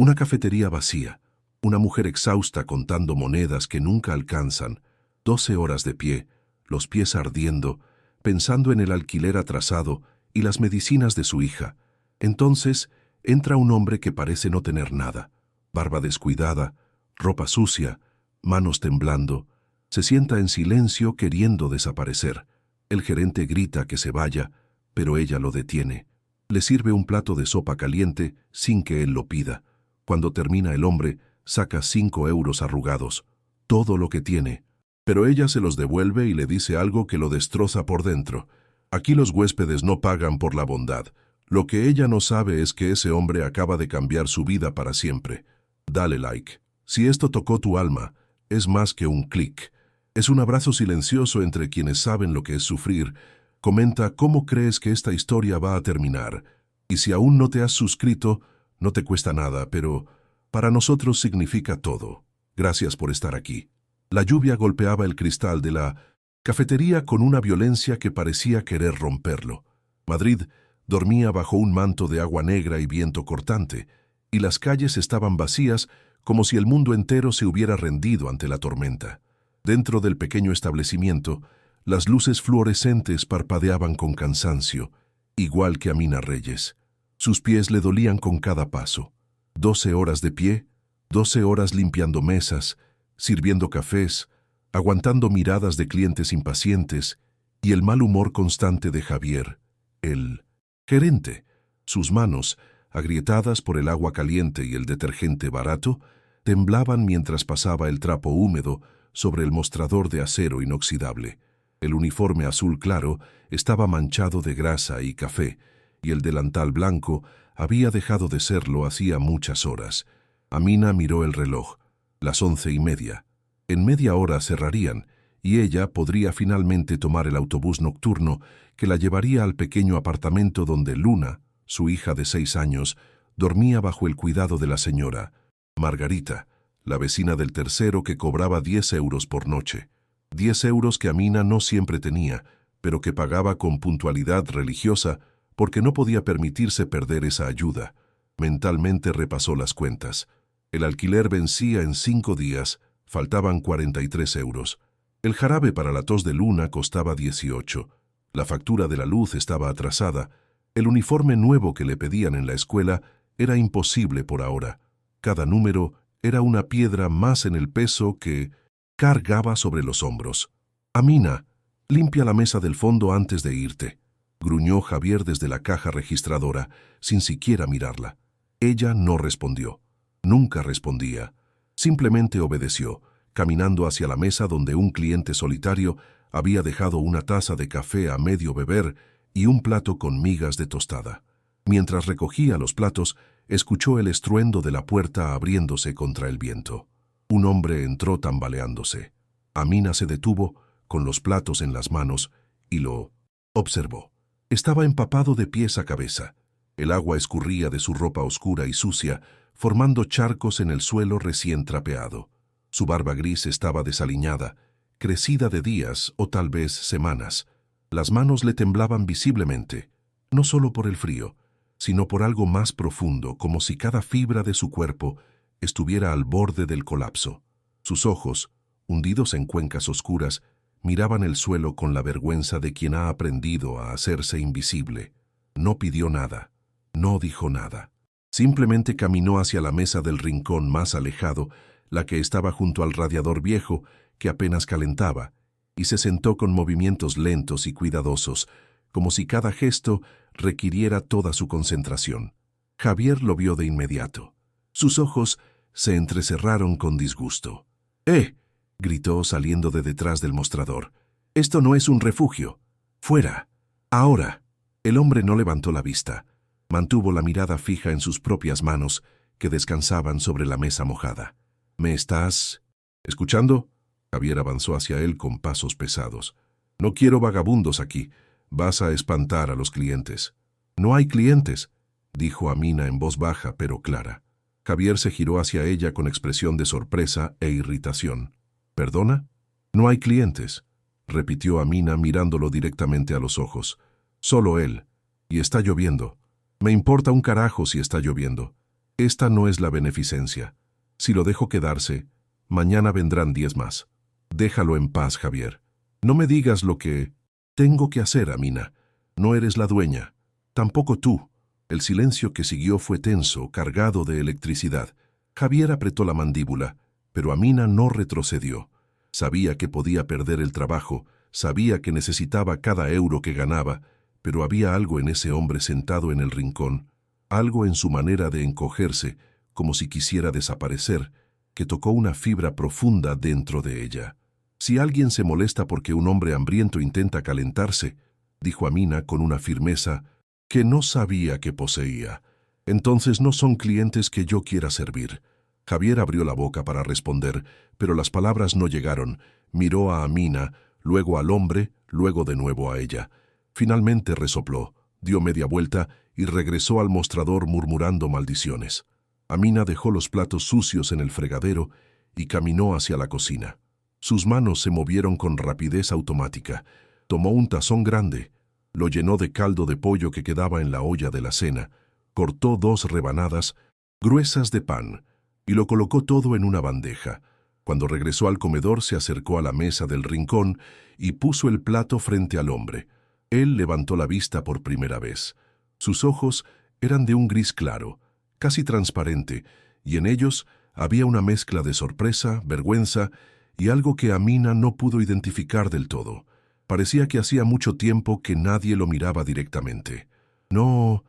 Una cafetería vacía, una mujer exhausta contando monedas que nunca alcanzan, 12 horas de pie, los pies ardiendo, pensando en el alquiler atrasado y las medicinas de su hija. Entonces entra un hombre que parece no tener nada, barba descuidada, ropa sucia, manos temblando. Se sienta en silencio queriendo desaparecer. El gerente grita que se vaya, pero ella lo detiene. Le sirve un plato de sopa caliente sin que él lo pida. Cuando termina el hombre, saca 5 euros arrugados, todo lo que tiene. Pero ella se los devuelve y le dice algo que lo destroza por dentro. Aquí los huéspedes no pagan por la bondad. Lo que ella no sabe es que ese hombre acaba de cambiar su vida para siempre. Dale like. Si esto tocó tu alma, es más que un clic. Es un abrazo silencioso entre quienes saben lo que es sufrir. Comenta cómo crees que esta historia va a terminar. Y si aún no te has suscrito, no te cuesta nada, pero para nosotros significa todo. Gracias por estar aquí. La lluvia golpeaba el cristal de la cafetería con una violencia que parecía querer romperlo. Madrid dormía bajo un manto de agua negra y viento cortante, y las calles estaban vacías como si el mundo entero se hubiera rendido ante la tormenta. Dentro del pequeño establecimiento, las luces fluorescentes parpadeaban con cansancio, igual que Amina Reyes. Sus pies le dolían con cada paso. 12 horas de pie, 12 horas limpiando mesas, sirviendo cafés, aguantando miradas de clientes impacientes y el mal humor constante de Javier, el gerente. Sus manos, agrietadas por el agua caliente y el detergente barato, temblaban mientras pasaba el trapo húmedo sobre el mostrador de acero inoxidable. El uniforme azul claro estaba manchado de grasa y café, y el delantal blanco había dejado de serlo hacía muchas horas. Amina miró el reloj, las 11:30. En media hora cerrarían, y ella podría finalmente tomar el autobús nocturno que la llevaría al pequeño apartamento donde Luna, su hija de 6 años, dormía bajo el cuidado de la señora Margarita, la vecina del tercero que cobraba 10 euros por noche. 10 euros que Amina no siempre tenía, pero que pagaba con puntualidad religiosa porque no podía permitirse perder esa ayuda. Mentalmente repasó las cuentas. El alquiler vencía en 5 días, faltaban 43 euros. El jarabe para la tos de Luna costaba 18. La factura de la luz estaba atrasada. El uniforme nuevo que le pedían en la escuela era imposible por ahora. Cada número era una piedra más en el peso que cargaba sobre los hombros. Amina, limpia la mesa del fondo antes de irte, gruñó Javier desde la caja registradora, sin siquiera mirarla. Ella no respondió. Nunca respondía. Simplemente obedeció, caminando hacia la mesa donde un cliente solitario había dejado una taza de café a medio beber y un plato con migas de tostada. Mientras recogía los platos, escuchó el estruendo de la puerta abriéndose contra el viento. Un hombre entró tambaleándose. Amina se detuvo, con los platos en las manos, y lo observó. Estaba empapado de pies a cabeza. El agua escurría de su ropa oscura y sucia, formando charcos en el suelo recién trapeado. Su barba gris estaba desaliñada, crecida de días o tal vez semanas. Las manos le temblaban visiblemente, no solo por el frío, sino por algo más profundo, como si cada fibra de su cuerpo estuviera al borde del colapso. Sus ojos, hundidos en cuencas oscuras, miraban el suelo con la vergüenza de quien ha aprendido a hacerse invisible. No pidió nada, no dijo nada. Simplemente caminó hacia la mesa del rincón más alejado, la que estaba junto al radiador viejo que apenas calentaba, y se sentó con movimientos lentos y cuidadosos, como si cada gesto requiriera toda su concentración. Javier lo vio de inmediato. Sus ojos se entrecerraron con disgusto. Gritó saliendo de detrás del mostrador. «Esto no es un refugio. ¡Fuera! ¡Ahora!». El hombre no levantó la vista. Mantuvo la mirada fija en sus propias manos, que descansaban sobre la mesa mojada. «¿Me estás escuchando?». Javier avanzó hacia él con pasos pesados. «No quiero vagabundos aquí. Vas a espantar a los clientes». «No hay clientes», dijo Amina en voz baja pero clara. Javier se giró hacia ella con expresión de sorpresa e irritación. «¿Perdona?». «No hay clientes», repitió Amina mirándolo directamente a los ojos. «Solo él. Y está lloviendo. Me importa un carajo si está lloviendo. Esta no es la beneficencia. Si lo dejo quedarse, mañana vendrán 10 más. Déjalo en paz, Javier. No me digas lo que tengo que hacer, Amina. No eres la dueña. Tampoco tú. El silencio que siguió fue tenso, cargado de electricidad. Javier apretó la mandíbula, pero Amina no retrocedió. Sabía que podía perder el trabajo, sabía que necesitaba cada euro que ganaba, pero había algo en ese hombre sentado en el rincón, algo en su manera de encogerse, como si quisiera desaparecer, que tocó una fibra profunda dentro de ella. Si alguien se molesta porque un hombre hambriento intenta calentarse, dijo Amina con una firmeza que no sabía que poseía, entonces no son clientes que yo quiera servir. Javier abrió la boca para responder, pero las palabras no llegaron. Miró a Amina, luego al hombre, luego de nuevo a ella. Finalmente resopló, dio media vuelta y regresó al mostrador murmurando maldiciones. Amina dejó los platos sucios en el fregadero y caminó hacia la cocina. Sus manos se movieron con rapidez automática. Tomó un tazón grande, lo llenó de caldo de pollo que quedaba en la olla de la cena, cortó 2 rebanadas gruesas de pan y lo colocó todo en una bandeja. Cuando regresó al comedor se acercó a la mesa del rincón y puso el plato frente al hombre. Él levantó la vista por primera vez. Sus ojos eran de un gris claro, casi transparente, y en ellos había una mezcla de sorpresa, vergüenza y algo que Amina no pudo identificar del todo. Parecía que hacía mucho tiempo que nadie lo miraba directamente. No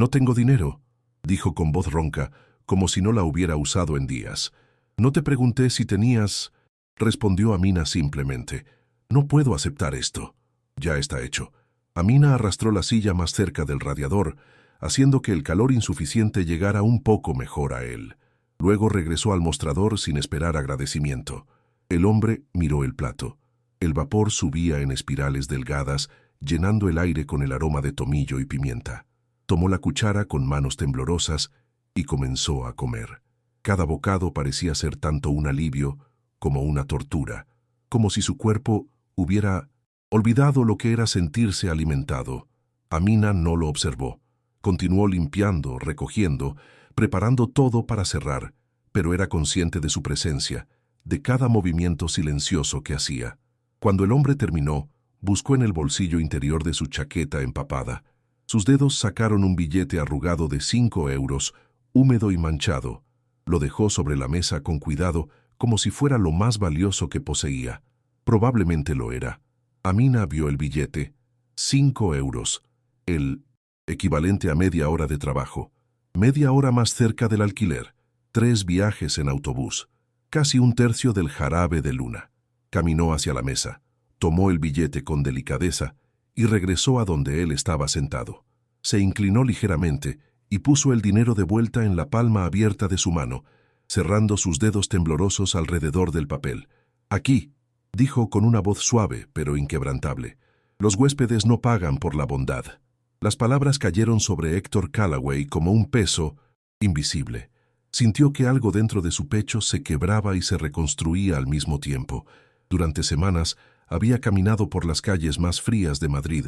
tengo dinero, dijo con voz ronca, como si no la hubiera usado en días. No te pregunté si tenías, respondió Amina simplemente. No puedo aceptar esto. Ya está hecho. Amina arrastró la silla más cerca del radiador, haciendo que el calor insuficiente llegara un poco mejor a él. Luego regresó al mostrador sin esperar agradecimiento. El hombre miró el plato. El vapor subía en espirales delgadas, llenando el aire con el aroma de tomillo y pimienta. Tomó la cuchara con manos temblorosas y comenzó a comer. Cada bocado parecía ser tanto un alivio como una tortura, como si su cuerpo hubiera olvidado lo que era sentirse alimentado. Amina no lo observó. Continuó limpiando, recogiendo, preparando todo para cerrar, pero era consciente de su presencia, de cada movimiento silencioso que hacía. Cuando el hombre terminó, buscó en el bolsillo interior de su chaqueta empapada. Sus dedos sacaron un billete arrugado de 5 euros, húmedo y manchado. Lo dejó sobre la mesa con cuidado, como si fuera lo más valioso que poseía. Probablemente lo era. Amina vio el billete. 5 euros. El equivalente a media hora de trabajo. Media hora más cerca del alquiler. 3 viajes en autobús. Casi un tercio del jarabe de luna. Caminó hacia la mesa, tomó el billete con delicadeza y regresó a donde él estaba sentado. Se inclinó ligeramente y puso el dinero de vuelta en la palma abierta de su mano, cerrando sus dedos temblorosos alrededor del papel. «Aquí», dijo con una voz suave pero inquebrantable. «Los huéspedes no pagan por la bondad». Las palabras cayeron sobre Héctor Callaway como un peso invisible. Sintió que algo dentro de su pecho se quebraba y se reconstruía al mismo tiempo. Durante semanas había caminado por las calles más frías de Madrid,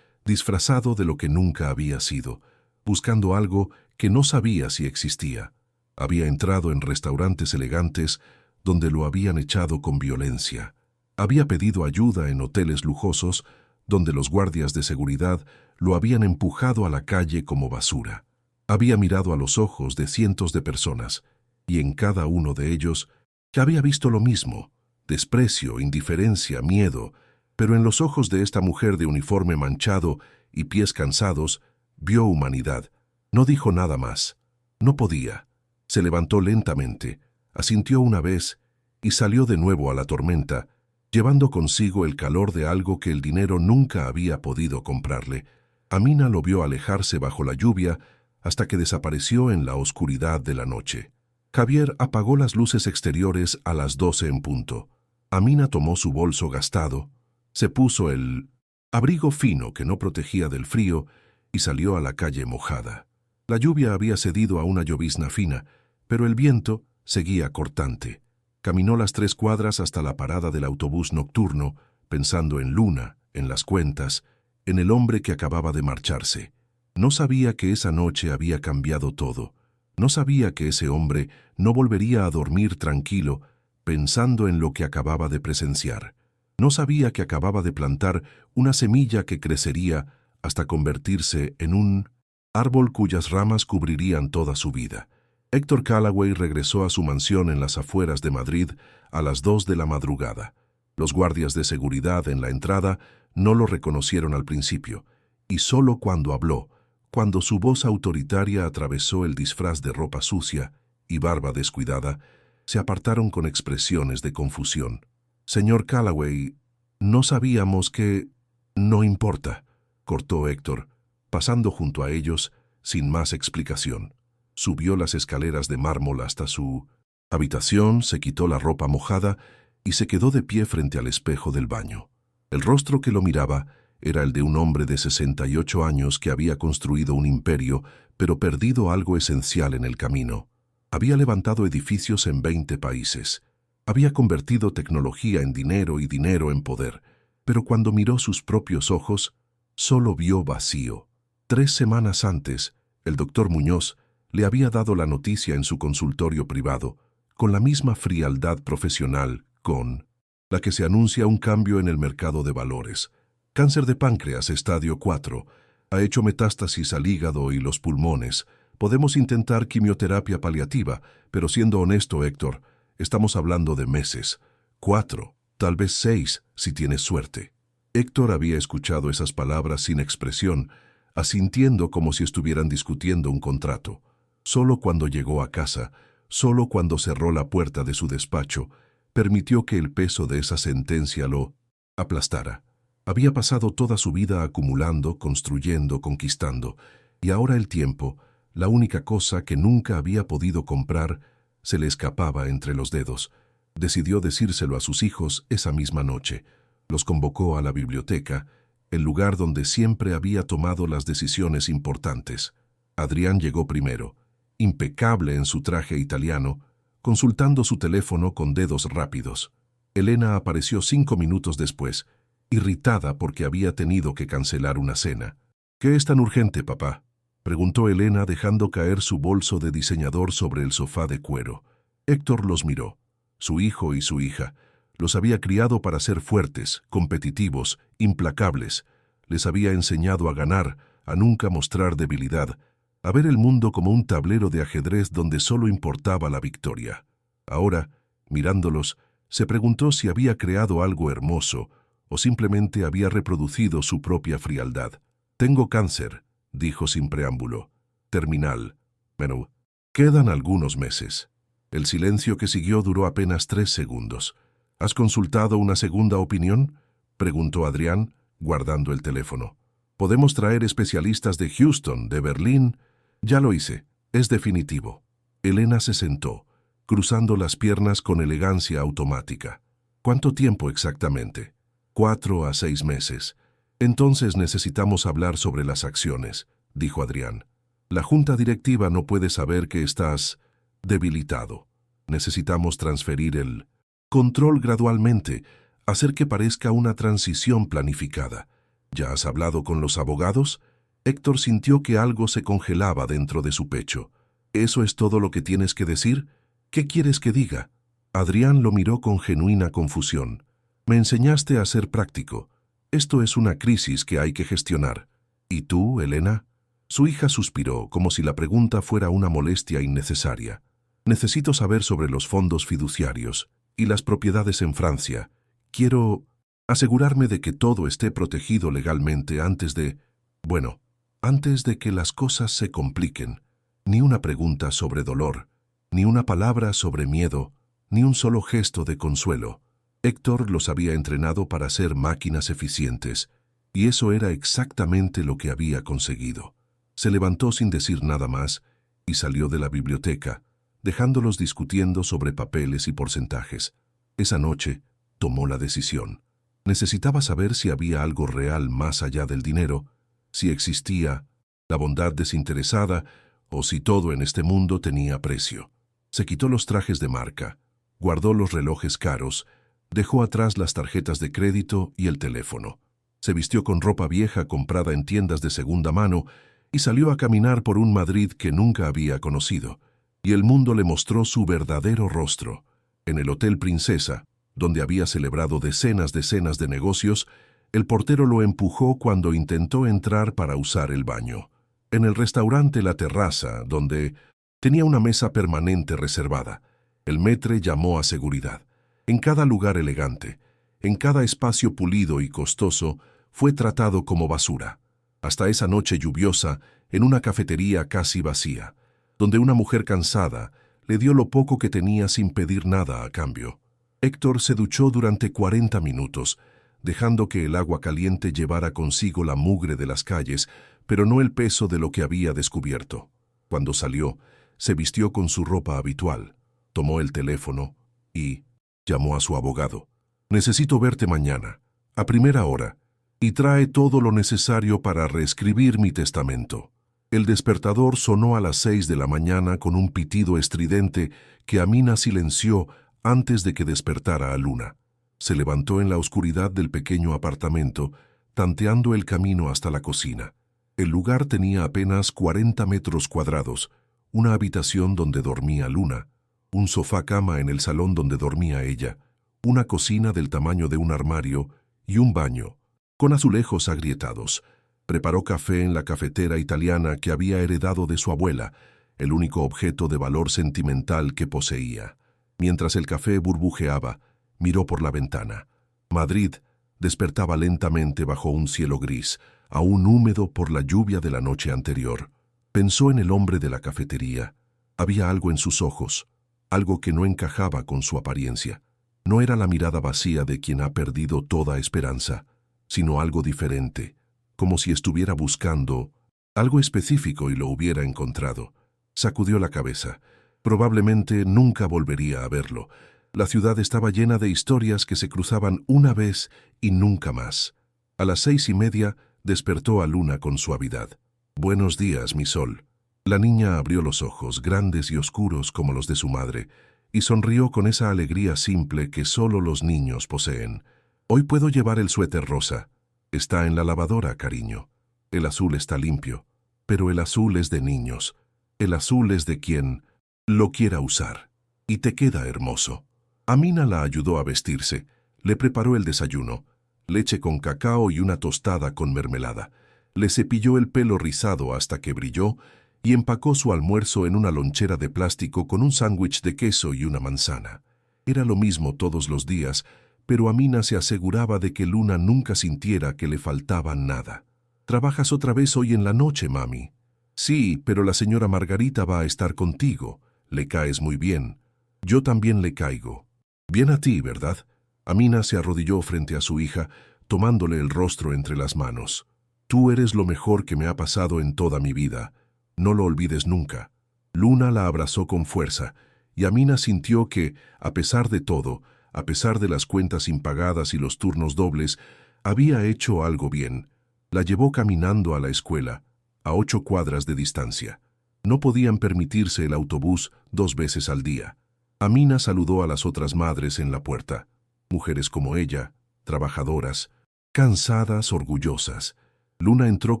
disfrazado de lo que nunca había sido, buscando algo que no sabía si existía. Había entrado en restaurantes elegantes donde lo habían echado con violencia. Había pedido ayuda en hoteles lujosos donde los guardias de seguridad lo habían empujado a la calle como basura. Había mirado a los ojos de cientos de personas y en cada uno de ellos había visto lo mismo: desprecio, indiferencia, miedo, pero en los ojos de esta mujer de uniforme manchado y pies cansados, vio humanidad. No dijo nada más. No podía. Se levantó lentamente, asintió una vez y salió de nuevo a la tormenta, llevando consigo el calor de algo que el dinero nunca había podido comprarle. Amina lo vio alejarse bajo la lluvia hasta que desapareció en la oscuridad de la noche. Javier apagó las luces exteriores a las 12 en punto. Amina tomó su bolso gastado, se puso el abrigo fino que no protegía del frío y salió a la calle mojada. La lluvia había cedido a una llovizna fina, pero el viento seguía cortante. Caminó las 3 cuadras hasta la parada del autobús nocturno, pensando en Luna, en las cuentas, en el hombre que acababa de marcharse. No sabía que esa noche había cambiado todo. No sabía que ese hombre no volvería a dormir tranquilo pensando en lo que acababa de presenciar. No sabía que acababa de plantar una semilla que crecería hasta convertirse en un árbol cuyas ramas cubrirían toda su vida. Héctor Callaway regresó a su mansión en las afueras de Madrid a las 2 de la madrugada. Los guardias de seguridad en la entrada no lo reconocieron al principio, y solo cuando habló, cuando su voz autoritaria atravesó el disfraz de ropa sucia y barba descuidada, se apartaron con expresiones de confusión. «Señor Callaway, no sabíamos que...» «No importa», cortó Héctor, pasando junto a ellos sin más explicación. Subió las escaleras de mármol hasta su habitación, se quitó la ropa mojada y se quedó de pie frente al espejo del baño. El rostro que lo miraba era el de un hombre de 68 años que había construido un imperio, pero perdido algo esencial en el camino. Había levantado edificios en 20 países. Había convertido tecnología en dinero y dinero en poder. Pero cuando miró sus propios ojos, solo vio vacío. 3 semanas antes, el doctor Muñoz le había dado la noticia en su consultorio privado, con la misma frialdad profesional con la que se anuncia un cambio en el mercado de valores. Cáncer de páncreas, estadio 4. Ha hecho metástasis al hígado y los pulmones. Podemos intentar quimioterapia paliativa, pero siendo honesto, Héctor, estamos hablando de meses. 4, tal vez 6, si tienes suerte. Héctor había escuchado esas palabras sin expresión, asintiendo como si estuvieran discutiendo un contrato. Solo cuando llegó a casa, solo cuando cerró la puerta de su despacho, permitió que el peso de esa sentencia lo aplastara. Había pasado toda su vida acumulando, construyendo, conquistando, y ahora el tiempo, la única cosa que nunca había podido comprar, se le escapaba entre los dedos. Decidió decírselo a sus hijos esa misma noche. Los convocó a la biblioteca, el lugar donde siempre había tomado las decisiones importantes. Adrián llegó primero, impecable en su traje italiano, consultando su teléfono con dedos rápidos. Elena apareció 5 minutos después, irritada porque había tenido que cancelar una cena. «¿Qué es tan urgente, papá?», preguntó Elena dejando caer su bolso de diseñador sobre el sofá de cuero. Héctor los miró. Su hijo y su hija. Los había criado para ser fuertes, competitivos, implacables. Les había enseñado a ganar, a nunca mostrar debilidad, a ver el mundo como un tablero de ajedrez donde solo importaba la victoria. Ahora, mirándolos, se preguntó si había creado algo hermoso o simplemente había reproducido su propia frialdad. «Tengo cáncer», dijo sin preámbulo. «Terminal. Pero quedan algunos meses». El silencio que siguió duró apenas 3 segundos. «¿Has consultado una segunda opinión?», preguntó Adrián, guardando el teléfono. «Podemos traer especialistas de Houston, de Berlín». «Ya lo hice. Es definitivo». Elena se sentó, cruzando las piernas con elegancia automática. «¿Cuánto tiempo exactamente?». 4 a 6 meses. «Entonces necesitamos hablar sobre las acciones», dijo Adrián. «La junta directiva no puede saber que estás debilitado. Necesitamos transferir el control gradualmente, hacer que parezca una transición planificada. ¿Ya has hablado con los abogados?». Héctor sintió que algo se congelaba dentro de su pecho. «¿Eso es todo lo que tienes que decir? ¿Qué quieres que diga?». Adrián lo miró con genuina confusión. «Me enseñaste a ser práctico. Esto es una crisis que hay que gestionar. ¿Y tú, Elena?». Su hija suspiró, como si la pregunta fuera una molestia innecesaria. «Necesito saber sobre los fondos fiduciarios y las propiedades en Francia. Quiero asegurarme de que todo esté protegido legalmente antes de... Bueno, antes de que las cosas se compliquen. Ni una pregunta sobre dolor, ni una palabra sobre miedo, ni un solo gesto de consuelo». Héctor los había entrenado para ser máquinas eficientes, y eso era exactamente lo que había conseguido. Se levantó sin decir nada más y salió de la biblioteca, dejándolos discutiendo sobre papeles y porcentajes. Esa noche tomó la decisión. Necesitaba saber si había algo real más allá del dinero, si existía la bondad desinteresada o si todo en este mundo tenía precio. Se quitó los trajes de marca, guardó los relojes caros, dejó atrás las tarjetas de crédito y el teléfono. Se vistió con ropa vieja comprada en tiendas de segunda mano y salió a caminar por un Madrid que nunca había conocido. y el mundo le mostró su verdadero rostro. En el Hotel Princesa, donde había celebrado decenas de negocios, el portero lo empujó cuando intentó entrar para usar el baño. En el restaurante La Terraza, donde tenía una mesa permanente reservada, el maître llamó a seguridad. En cada lugar elegante, en cada espacio pulido y costoso, fue tratado como basura. Hasta esa noche lluviosa, en una cafetería casi vacía, donde una mujer cansada le dio lo poco que tenía sin pedir nada a cambio. Héctor se duchó durante 40 minutos, dejando que el agua caliente llevara consigo la mugre de las calles, pero no el peso de lo que había descubierto. Cuando salió, se vistió con su ropa habitual, tomó el teléfono y llamó a su abogado. «Necesito verte mañana, a primera hora, y trae todo lo necesario para reescribir mi testamento». El despertador sonó a las 6 de la mañana con un pitido estridente que Amina silenció antes de que despertara a Luna. Se levantó en la oscuridad del pequeño apartamento, tanteando el camino hasta la cocina. El lugar tenía apenas 40 metros cuadrados, una habitación donde dormía Luna, un sofá-cama en el salón donde dormía ella, una cocina del tamaño de un armario y un baño, con azulejos agrietados. Preparó café en la cafetera italiana que había heredado de su abuela, el único objeto de valor sentimental que poseía. Mientras el café burbujeaba, miró por la ventana. Madrid despertaba lentamente bajo un cielo gris, aún húmedo por la lluvia de la noche anterior. Pensó en el hombre de la cafetería. Había algo en sus ojos, algo que no encajaba con su apariencia. No era la mirada vacía de quien ha perdido toda esperanza, sino algo diferente, como si estuviera buscando algo específico y lo hubiera encontrado. Sacudió la cabeza. Probablemente nunca volvería a verlo. La ciudad estaba llena de historias que se cruzaban una vez y nunca más. A las 6:30 despertó a Luna con suavidad. «Buenos días, mi sol». La niña abrió los ojos, grandes y oscuros como los de su madre, y sonrió con esa alegría simple que solo los niños poseen. «Hoy puedo llevar el suéter rosa». «Está en la lavadora, cariño. El azul está limpio, pero el azul es de niños. El azul es de quien lo quiera usar. Y te queda hermoso». Amina la ayudó a vestirse, le preparó el desayuno, leche con cacao y una tostada con mermelada. Le cepilló el pelo rizado hasta que brilló y empacó su almuerzo en una lonchera de plástico con un sándwich de queso y una manzana. Era lo mismo todos los días, pero Amina se aseguraba de que Luna nunca sintiera que le faltaba nada. «¿Trabajas otra vez hoy en la noche, mami?» «Sí, pero la señora Margarita va a estar contigo. Le caes muy bien. Yo también le caigo. Bien a ti, ¿verdad?» Amina se arrodilló frente a su hija, tomándole el rostro entre las manos. «Tú eres lo mejor que me ha pasado en toda mi vida. No lo olvides nunca». Luna la abrazó con fuerza, y Amina sintió que, a pesar de todo, a pesar de las cuentas impagadas y los turnos dobles, había hecho algo bien. La llevó caminando a la escuela, a 8 cuadras de distancia. No podían permitirse el autobús 2 veces al día. Amina saludó a las otras madres en la puerta. Mujeres como ella, trabajadoras, cansadas, orgullosas. Luna entró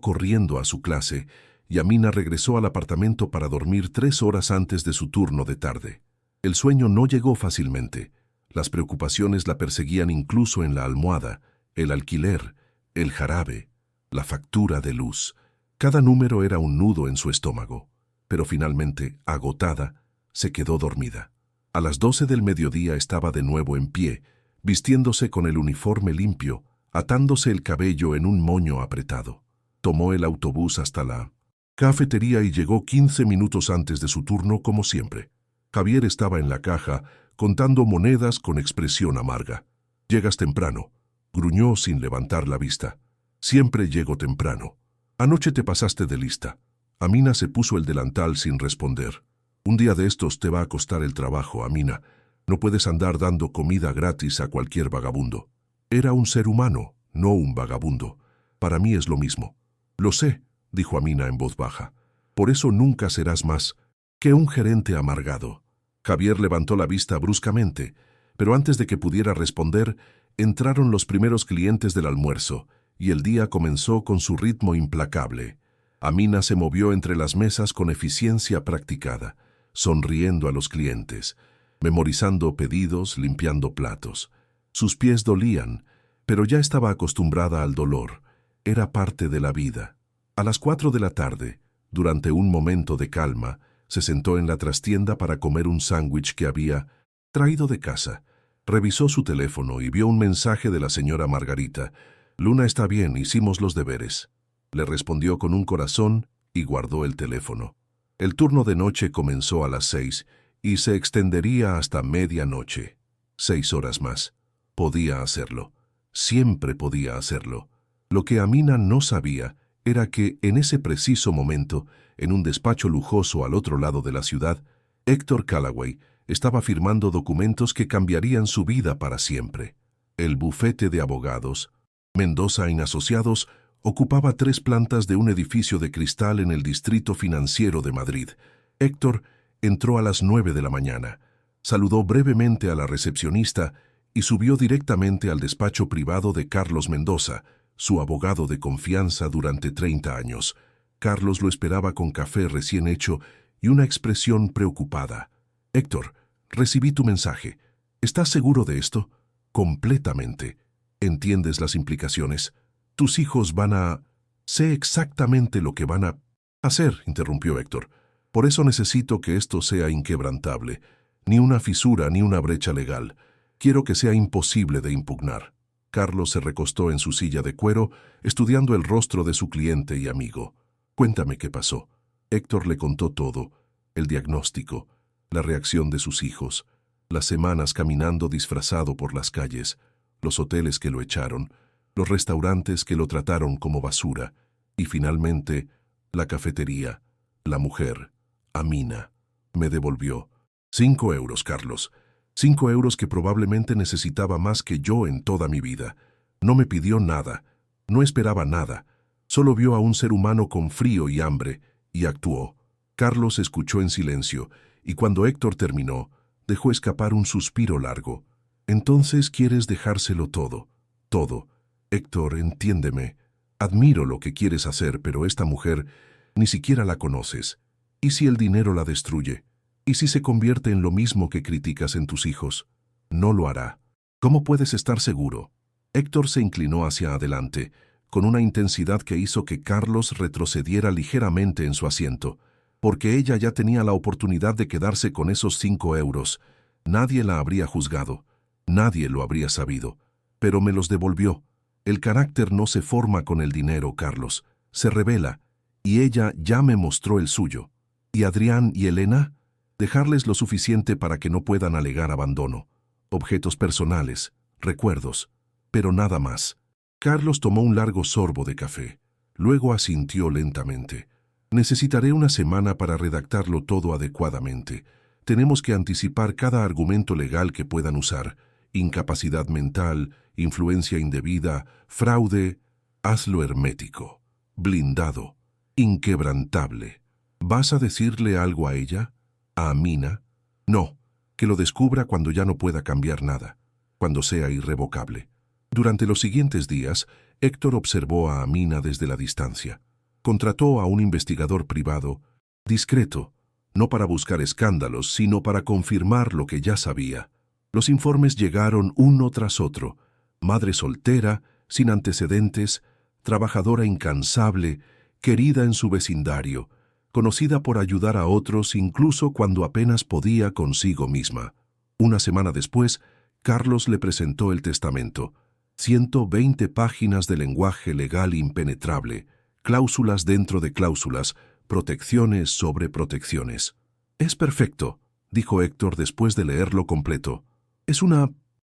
corriendo a su clase y Amina regresó al apartamento para dormir 3 horas antes de su turno de tarde. El sueño no llegó fácilmente. Las preocupaciones la perseguían incluso en la almohada, el alquiler, el jarabe, la factura de luz. Cada número era un nudo en su estómago, pero finalmente, agotada, se quedó dormida. A las 12 del mediodía estaba de nuevo en pie, vistiéndose con el uniforme limpio, atándose el cabello en un moño apretado. Tomó el autobús hasta la cafetería y llegó 15 minutos antes de su turno como siempre. Javier estaba en la caja, contando monedas con expresión amarga. «Llegas temprano», gruñó sin levantar la vista. «Siempre llego temprano. Anoche te pasaste de lista». Amina se puso el delantal sin responder. «Un día de estos te va a costar el trabajo, Amina. No puedes andar dando comida gratis a cualquier vagabundo». Era un ser humano, no un vagabundo. «Para mí es lo mismo». «Lo sé», dijo Amina en voz baja. «Por eso nunca serás más que un gerente amargado». Javier levantó la vista bruscamente, pero antes de que pudiera responder, entraron los primeros clientes del almuerzo, y el día comenzó con su ritmo implacable. Amina se movió entre las mesas con eficiencia practicada. sonriendo a los clientes, memorizando pedidos, limpiando platos. Sus pies dolían, pero ya estaba acostumbrada al dolor. Era parte de la vida. A las 4 de la tarde, durante un momento de calma, se sentó en la trastienda para comer un sándwich que había traído de casa. Revisó su teléfono y vio un mensaje de la señora Margarita. «Luna está bien, hicimos los deberes». Le respondió con un corazón y guardó el teléfono. El turno de noche comenzó a las 6 y se extendería hasta medianoche. 6 horas más. Podía hacerlo. Siempre podía hacerlo. Lo que Amina no sabía era que, en ese preciso momento, en un despacho lujoso al otro lado de la ciudad, Héctor Callaway estaba firmando documentos que cambiarían su vida para siempre. El bufete de abogados, Mendoza & Asociados, ocupaba 3 plantas de un edificio de cristal en el distrito financiero de Madrid. Héctor entró a las 9 de la mañana, saludó brevemente a la recepcionista y subió directamente al despacho privado de Carlos Mendoza, su abogado de confianza durante 30 años. Carlos lo esperaba con café recién hecho y una expresión preocupada. «Héctor, recibí tu mensaje. ¿Estás seguro de esto?» «Completamente. ¿Entiendes las implicaciones? Tus hijos van a...» «Sé exactamente lo que van a hacer», interrumpió Héctor. «Por eso necesito que esto sea inquebrantable. Ni una fisura ni una brecha legal. Quiero que sea imposible de impugnar». Carlos se recostó en su silla de cuero, estudiando el rostro de su cliente y amigo. «Cuéntame qué pasó». Héctor le contó todo: el diagnóstico, la reacción de sus hijos, las semanas caminando disfrazado por las calles, los hoteles que lo echaron, los restaurantes que lo trataron como basura, y finalmente, la cafetería, la mujer, Amina. Me devolvió 5 euros, Carlos. 5 euros que probablemente necesitaba más que yo en toda mi vida. No me pidió nada, no esperaba nada. Solo vio a un ser humano con frío y hambre, y actuó. Carlos escuchó en silencio, y cuando Héctor terminó, dejó escapar un suspiro largo. «Entonces quieres dejárselo todo, todo. Héctor, entiéndeme. Admiro lo que quieres hacer, pero esta mujer ni siquiera la conoces. ¿Y si el dinero la destruye? ¿Y si se convierte en lo mismo que criticas en tus hijos?» «No lo hará». «¿Cómo puedes estar seguro?» Héctor se inclinó hacia adelante, con una intensidad que hizo que Carlos retrocediera ligeramente en su asiento, porque ella ya tenía la oportunidad de quedarse con esos 5 euros. Nadie la habría juzgado, nadie lo habría sabido, pero me los devolvió. El carácter no se forma con el dinero, Carlos, se revela, y ella ya me mostró el suyo. ¿Y Adrián y Elena? Dejarles lo suficiente para que no puedan alegar abandono. Objetos personales, recuerdos, pero nada más. Carlos tomó un largo sorbo de café. Luego asintió lentamente. «Necesitaré una semana para redactarlo todo adecuadamente. Tenemos que anticipar cada argumento legal que puedan usar. Incapacidad mental, influencia indebida, fraude. Hazlo hermético, blindado, inquebrantable». «¿Vas a decirle algo a ella? ¿A Amina?» «No, que lo descubra cuando ya no pueda cambiar nada, cuando sea irrevocable». Durante los siguientes días, Héctor observó a Amina desde la distancia. Contrató a un investigador privado, discreto, no para buscar escándalos, sino para confirmar lo que ya sabía. Los informes llegaron uno tras otro: madre soltera, sin antecedentes, trabajadora incansable, querida en su vecindario, conocida por ayudar a otros incluso cuando apenas podía consigo misma. Una semana después, Carlos le presentó el testamento. 120 páginas de lenguaje legal impenetrable, cláusulas dentro de cláusulas, protecciones sobre protecciones. «Es perfecto», dijo Héctor después de leerlo completo. «Es una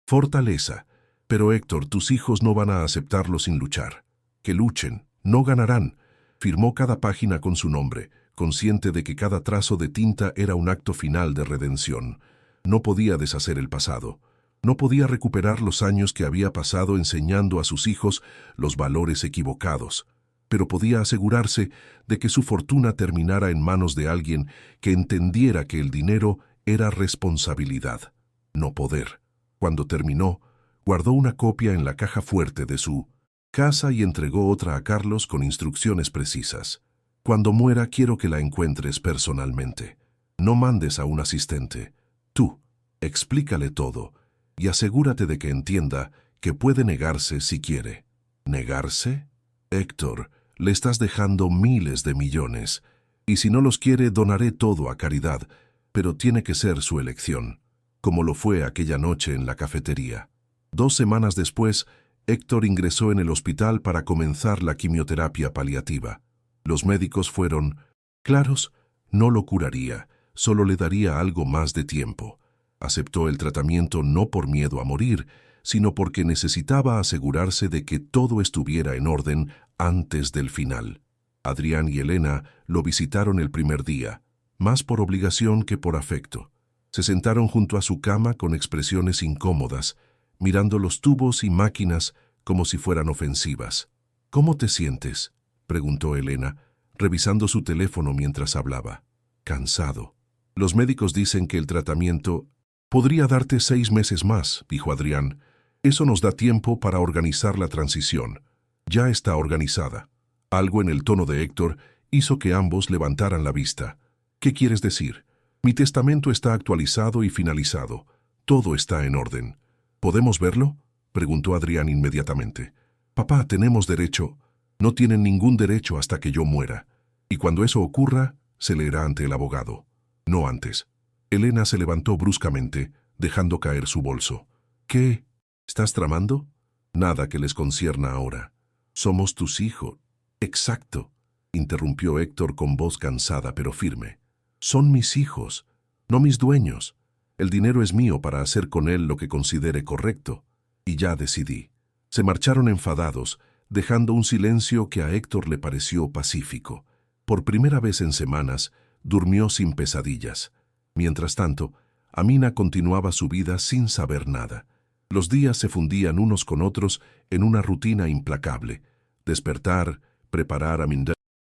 fortaleza. Pero Héctor, tus hijos no van a aceptarlo sin luchar. Que luchen, no ganarán». Firmó cada página con su nombre, consciente de que cada trazo de tinta era un acto final de redención. No podía deshacer el pasado. No podía recuperar los años que había pasado enseñando a sus hijos los valores equivocados, pero podía asegurarse de que su fortuna terminara en manos de alguien que entendiera que el dinero era responsabilidad, no poder. Cuando terminó, guardó una copia en la caja fuerte de su casa y entregó otra a Carlos con instrucciones precisas. «Cuando muera quiero que la encuentres personalmente». No mandes a un asistente. Tú, explícale todo y asegúrate de que entienda que puede negarse si quiere. ¿Negarse? Héctor, le estás dejando miles de millones, y si no los quiere, donaré todo a caridad, pero tiene que ser su elección, como lo fue aquella noche en la cafetería. 2 semanas después, Héctor ingresó en el hospital para comenzar la quimioterapia paliativa. Los médicos fueron claros, no lo curaría, solo le daría algo más de tiempo. Aceptó el tratamiento no por miedo a morir, sino porque necesitaba asegurarse de que todo estuviera en orden antes del final. Adrián y Elena lo visitaron el primer día, más por obligación que por afecto. Se sentaron junto a su cama con expresiones incómodas, mirando los tubos y máquinas como si fueran ofensivas. «¿Cómo te sientes?», preguntó Elena, revisando su teléfono mientras hablaba. «Cansado. Los médicos dicen que el tratamiento podría darte 6 meses más», dijo Adrián. «Eso nos da tiempo para organizar la transición. Ya está organizada». Algo en el tono de Héctor hizo que ambos levantaran la vista. «¿Qué quieres decir?». «Mi testamento está actualizado y finalizado. Todo está en orden». «¿Podemos verlo?», preguntó Adrián inmediatamente. «Papá, tenemos derecho». «No tienen ningún derecho hasta que yo muera. Y cuando eso ocurra, se leerá ante el abogado. No antes». Elena se levantó bruscamente, dejando caer su bolso. «¿Qué? ¿Estás tramando?». «Nada que les concierna ahora. Somos tus hijos». «Exacto», interrumpió Héctor con voz cansada pero firme. «Son mis hijos, no mis dueños. El dinero es mío para hacer con él lo que considere correcto. Y ya decidí». Se marcharon enfadados, dejando un silencio que a Héctor le pareció pacífico. Por primera vez en semanas, durmió sin pesadillas. Mientras tanto, Amina continuaba su vida sin saber nada. Los días se fundían unos con otros en una rutina implacable. Despertar, preparar a Minda,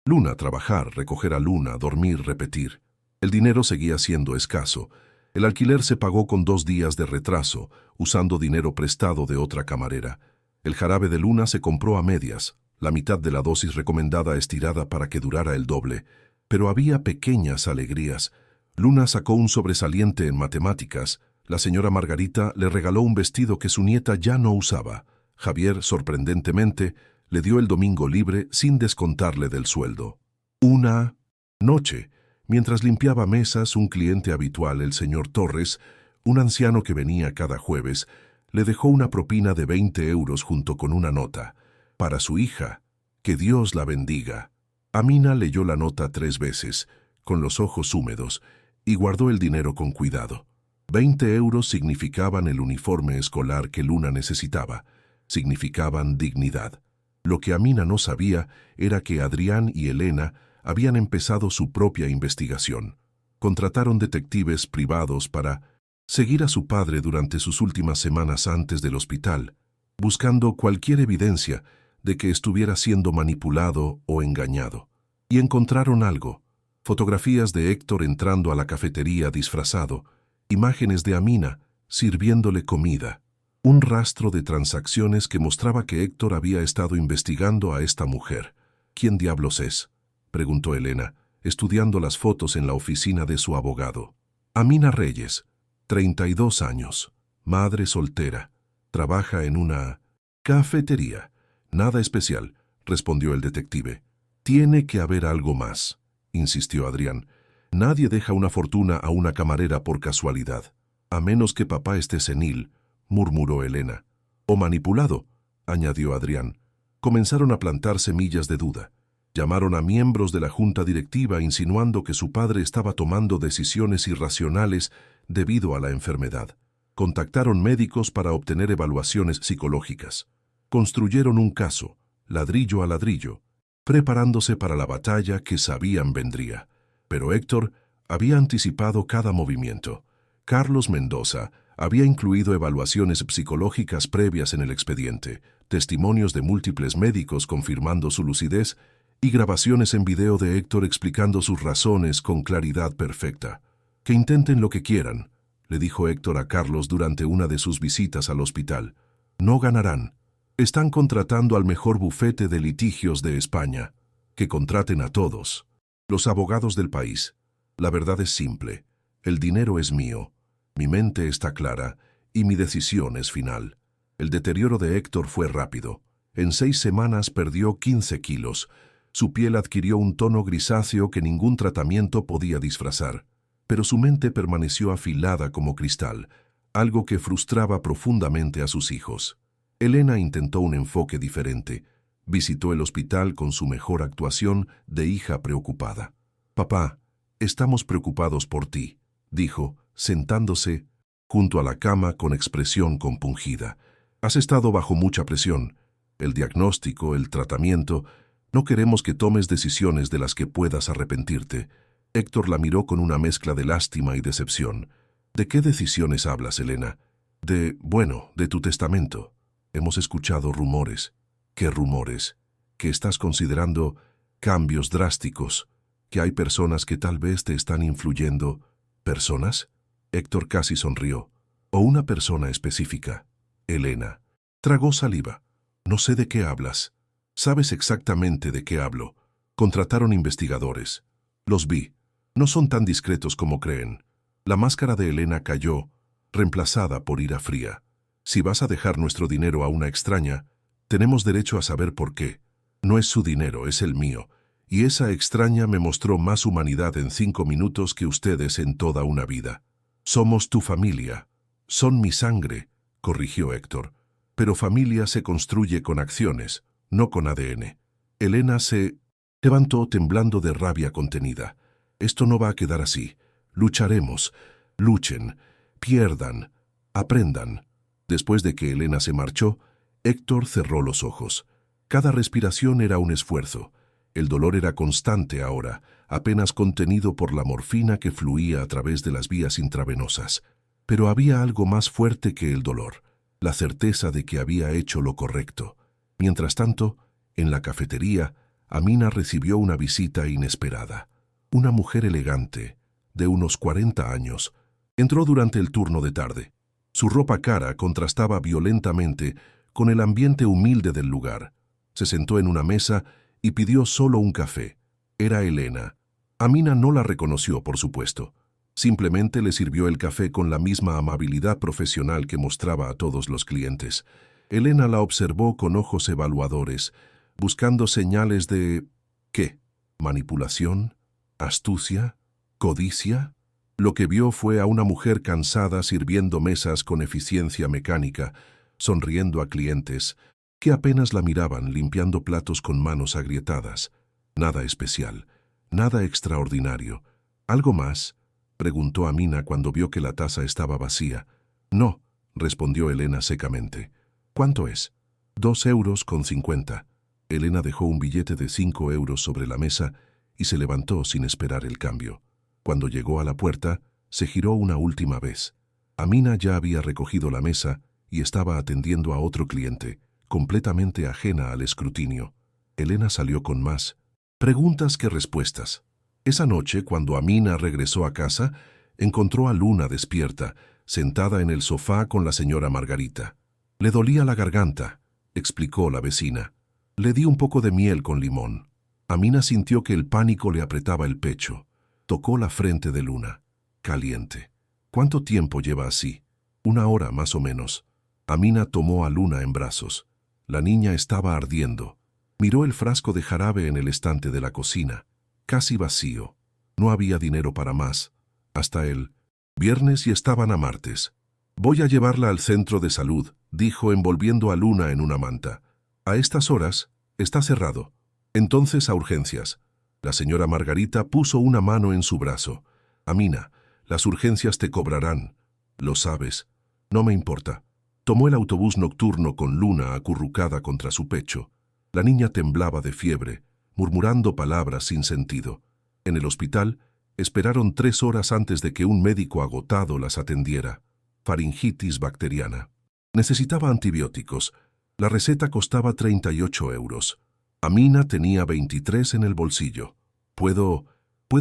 Luna, trabajar, recoger a Luna, dormir, repetir. El dinero seguía siendo escaso. El alquiler se pagó con 2 días de retraso, usando dinero prestado de otra camarera. El jarabe de Luna se compró a medias, la mitad de la dosis recomendada estirada para que durara el doble. Pero había pequeñas alegrías. Luna sacó un sobresaliente en matemáticas. La señora Margarita le regaló un vestido que su nieta ya no usaba. Javier, sorprendentemente, le dio el domingo libre sin descontarle del sueldo. Una noche, mientras limpiaba mesas, un cliente habitual, el señor Torres, un anciano que venía cada jueves, le dejó una propina de 20 euros junto con una nota. Para su hija, que Dios la bendiga. Amina leyó la nota 3 veces, con los ojos húmedos, y guardó el dinero con cuidado. 20 euros significaban el uniforme escolar que Luna necesitaba, significaban dignidad. Lo que Amina no sabía era que Adrián y Elena habían empezado su propia investigación. Contrataron detectives privados para seguir a su padre durante sus últimas semanas antes del hospital, buscando cualquier evidencia de que estuviera siendo manipulado o engañado. Y encontraron algo: fotografías de Héctor entrando a la cafetería disfrazado, imágenes de Amina sirviéndole comida. Un rastro de transacciones que mostraba que Héctor había estado investigando a esta mujer. «¿Quién diablos es?», preguntó Elena, estudiando las fotos en la oficina de su abogado. «Amina Reyes, 32 años, madre soltera, trabaja en una cafetería». «Nada especial», respondió el detective. «Tiene que haber algo más», insistió Adrián. «Nadie deja una fortuna a una camarera por casualidad, a menos que papá esté senil», murmuró Elena. «O manipulado», añadió Adrián. Comenzaron a plantar semillas de duda. Llamaron a miembros de la junta directiva insinuando que su padre estaba tomando decisiones irracionales debido a la enfermedad. Contactaron médicos para obtener evaluaciones psicológicas. Construyeron un caso, ladrillo a ladrillo, preparándose para la batalla que sabían vendría. Pero Héctor había anticipado cada movimiento. Carlos Mendoza había incluido evaluaciones psicológicas previas en el expediente, testimonios de múltiples médicos confirmando su lucidez y grabaciones en video de Héctor explicando sus razones con claridad perfecta. «Que intenten lo que quieran», le dijo Héctor a Carlos durante una de sus visitas al hospital. «No ganarán. Están contratando al mejor bufete de litigios de España. Que contraten a todos los abogados del país. La verdad es simple. El dinero es mío. Mi mente está clara y mi decisión es final. El deterioro de Héctor fue rápido. En 6 semanas perdió 15 kilos. Su piel adquirió un tono grisáceo que ningún tratamiento podía disfrazar. Pero su mente permaneció afilada como cristal, algo que frustraba profundamente a sus hijos. Elena intentó un enfoque diferente. Visitó el hospital con su mejor actuación de hija preocupada. «Papá, estamos preocupados por ti», dijo, sentándose junto a la cama con expresión compungida. «Has estado bajo mucha presión. El diagnóstico, el tratamiento. No queremos que tomes decisiones de las que puedas arrepentirte». Héctor la miró con una mezcla de lástima y decepción. «¿De qué decisiones hablas, Elena?» de tu testamento. Hemos escuchado rumores». «¿Qué rumores?» «Que estás considerando cambios drásticos, que hay personas que tal vez te están influyendo». «¿Personas?» Héctor casi sonrió. «¿O una persona específica?» Elena tragó saliva. «No sé de qué hablas». «Sabes exactamente de qué hablo. Contrataron investigadores. Los vi. No son tan discretos como creen». La máscara de Elena cayó, reemplazada por ira fría. «Si vas a dejar nuestro dinero a una extraña, tenemos derecho a saber por qué. No es su dinero, es el mío. Y esa extraña me mostró más humanidad en 5 minutos que ustedes en toda una vida». «Somos tu familia. Son mi sangre», corrigió Héctor. «Pero familia se construye con acciones, no con ADN». Elena se levantó temblando de rabia contenida. «Esto no va a quedar así. Lucharemos. Luchen. Pierdan. Aprendan». Después de que Elena se marchó, Héctor cerró los ojos. Cada respiración era un esfuerzo. El dolor era constante ahora, apenas contenido por la morfina que fluía a través de las vías intravenosas. Pero había algo más fuerte que el dolor, la certeza de que había hecho lo correcto. Mientras tanto, en la cafetería, Amina recibió una visita inesperada. Una mujer elegante, de unos 40 años, entró durante el turno de tarde. Su ropa cara contrastaba violentamente con el ambiente humilde del lugar. Se sentó en una mesa y pidió solo un café. Era Elena. Amina no la reconoció, por supuesto. Simplemente le sirvió el café con la misma amabilidad profesional que mostraba a todos los clientes. Elena la observó con ojos evaluadores, buscando señales de... ¿qué? ¿Manipulación? ¿Astucia? ¿Codicia? Lo que vio fue a una mujer cansada sirviendo mesas con eficiencia mecánica, sonriendo a clientes, que apenas la miraban limpiando platos con manos agrietadas. Nada especial, nada extraordinario. ¿Algo más?, preguntó Amina cuando vio que la taza estaba vacía. «No», respondió Elena secamente. «¿Cuánto es?» «2,50 €». Elena dejó un billete de 5 euros sobre la mesa y se levantó sin esperar el cambio. Cuando llegó a la puerta, se giró una última vez. Amina ya había recogido la mesa y estaba atendiendo a otro cliente, completamente ajena al escrutinio. Elena salió con más preguntas que respuestas. Esa noche, cuando Amina regresó a casa, encontró a Luna despierta, sentada en el sofá con la señora Margarita. «Le dolía la garganta», explicó la vecina. «Le di un poco de miel con limón». Amina sintió que el pánico le apretaba el pecho. Tocó la frente de Luna. Caliente. «¿Cuánto tiempo lleva así?» «1 hora, más o menos». Amina tomó a Luna en brazos. La niña estaba ardiendo. Miró el frasco de jarabe en el estante de la cocina, casi vacío. No había dinero para más. Hasta el viernes y estaban a martes. «Voy a llevarla al centro de salud», dijo envolviendo a Luna en una manta. «A estas horas está cerrado. Entonces a urgencias». La señora Margarita puso una mano en su brazo. «Amina, las urgencias te cobrarán. Lo sabes. No me importa». Tomó el autobús nocturno con Luna acurrucada contra su pecho. La niña temblaba de fiebre, murmurando palabras sin sentido. En el hospital, esperaron 3 horas antes de que un médico agotado las atendiera. Faringitis bacteriana. Necesitaba antibióticos. La receta costaba 38 euros. Amina tenía 23 en el bolsillo. ¿Puedo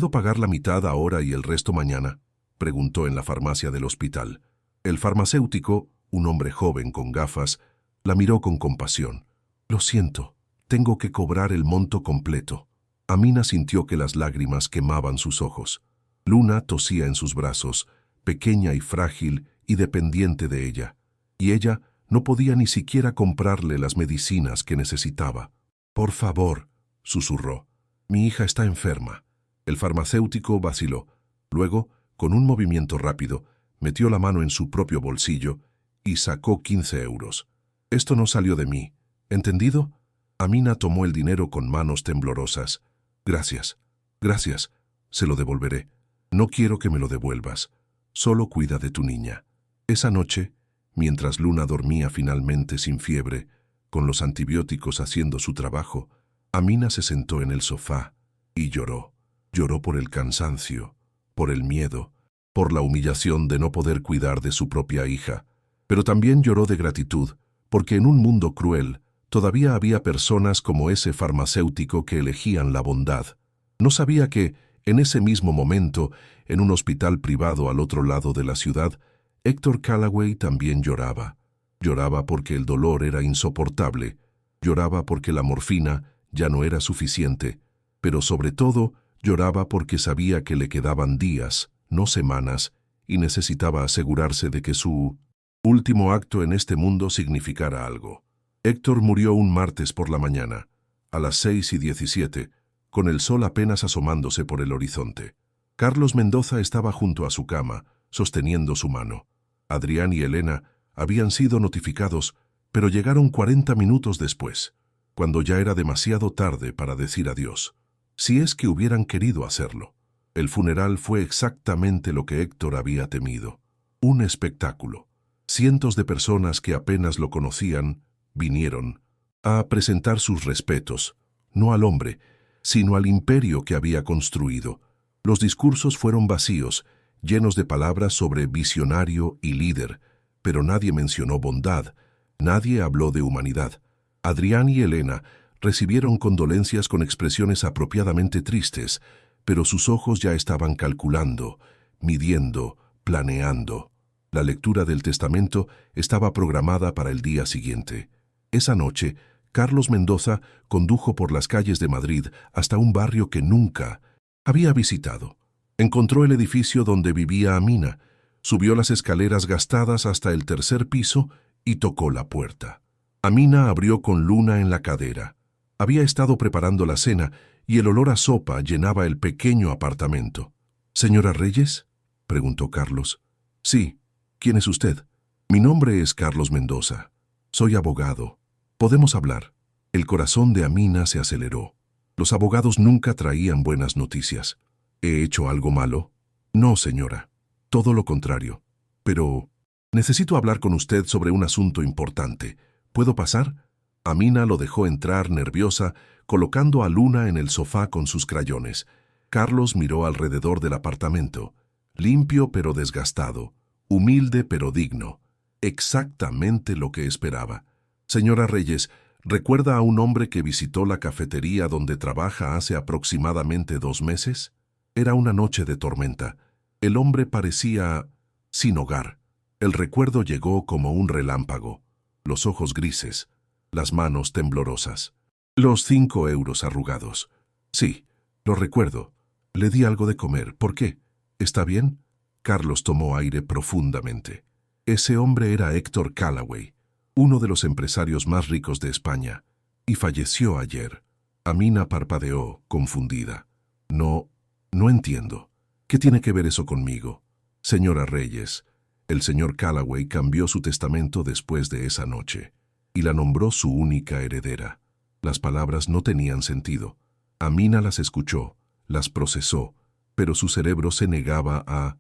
pagar la mitad ahora y el resto mañana?», preguntó en la farmacia del hospital. El farmacéutico, un hombre joven con gafas, la miró con compasión. «Lo siento, tengo que cobrar el monto completo». Amina sintió que las lágrimas quemaban sus ojos. Luna tosía en sus brazos, pequeña y frágil y dependiente de ella, y ella no podía ni siquiera comprarle las medicinas que necesitaba. «Por favor», susurró, «mi hija está enferma». El farmacéutico vaciló. Luego, con un movimiento rápido, metió la mano en su propio bolsillo y sacó 15 euros. «Esto no salió de mí. ¿Entendido?» Amina tomó el dinero con manos temblorosas. «Gracias, gracias. Se lo devolveré. No quiero que me lo devuelvas. Solo cuida de tu niña». Esa noche, mientras Luna dormía finalmente sin fiebre, con los antibióticos haciendo su trabajo, Amina se sentó en el sofá y lloró. Lloró por el cansancio, por el miedo, por la humillación de no poder cuidar de su propia hija. Pero también lloró de gratitud, porque en un mundo cruel todavía había personas como ese farmacéutico que elegían la bondad. No sabía que, en ese mismo momento, en un hospital privado al otro lado de la ciudad, Héctor Callaway también lloraba. Lloraba porque el dolor era insoportable, lloraba porque la morfina ya no era suficiente, pero sobre todo lloraba porque sabía que le quedaban días, no semanas, y necesitaba asegurarse de que su último acto en este mundo significara algo. Héctor murió un martes por la mañana, a las 6:17, con el sol apenas asomándose por el horizonte. Carlos Mendoza estaba junto a su cama, sosteniendo su mano. Adrián y Elena habían sido notificados, pero llegaron 40 minutos después, cuando ya era demasiado tarde para decir adiós, si es que hubieran querido hacerlo. El funeral fue exactamente lo que Héctor había temido. Un espectáculo. Cientos de personas que apenas lo conocían vinieron a presentar sus respetos, no al hombre, sino al imperio que había construido. Los discursos fueron vacíos, llenos de palabras sobre visionario y líder, pero nadie mencionó bondad, nadie habló de humanidad. Adrián y Elena recibieron condolencias con expresiones apropiadamente tristes, pero sus ojos ya estaban calculando, midiendo, planeando. La lectura del testamento estaba programada para el día siguiente. Esa noche, Carlos Mendoza condujo por las calles de Madrid hasta un barrio que nunca había visitado. Encontró el edificio donde vivía Amina, subió las escaleras gastadas hasta el tercer piso y tocó la puerta. Amina abrió con Luna en la cadera. Había estado preparando la cena y el olor a sopa llenaba el pequeño apartamento. «¿Señora Reyes?», preguntó Carlos. «Sí. ¿Quién es usted?» «Mi nombre es Carlos Mendoza. Soy abogado. ¿Podemos hablar?» El corazón de Amina se aceleró. Los abogados nunca traían buenas noticias. «¿He hecho algo malo?» «No, señora. Todo lo contrario. Pero necesito hablar con usted sobre un asunto importante. ¿Puedo pasar?» Amina lo dejó entrar nerviosa, colocando a Luna en el sofá con sus crayones. Carlos miró alrededor del apartamento. Limpio pero desgastado. Humilde pero digno. Exactamente lo que esperaba. «Señora Reyes, ¿recuerda a un hombre que visitó la cafetería donde trabaja hace aproximadamente 2 meses? Era una noche de tormenta. El hombre parecía sin hogar. El recuerdo llegó como un relámpago. Los ojos grises, las manos temblorosas. Los 5 euros arrugados. Sí, lo recuerdo. Le di algo de comer. ¿Por qué? ¿Está bien?» Carlos tomó aire profundamente. Ese hombre era Héctor Callaway, uno de los empresarios más ricos de España, y falleció ayer. Amina parpadeó, confundida. No entiendo. ¿Qué tiene que ver eso conmigo?» «Señora Reyes, el señor Callaway cambió su testamento después de esa noche y la nombró su única heredera». Las palabras no tenían sentido. Amina las escuchó, las procesó, pero su cerebro se negaba a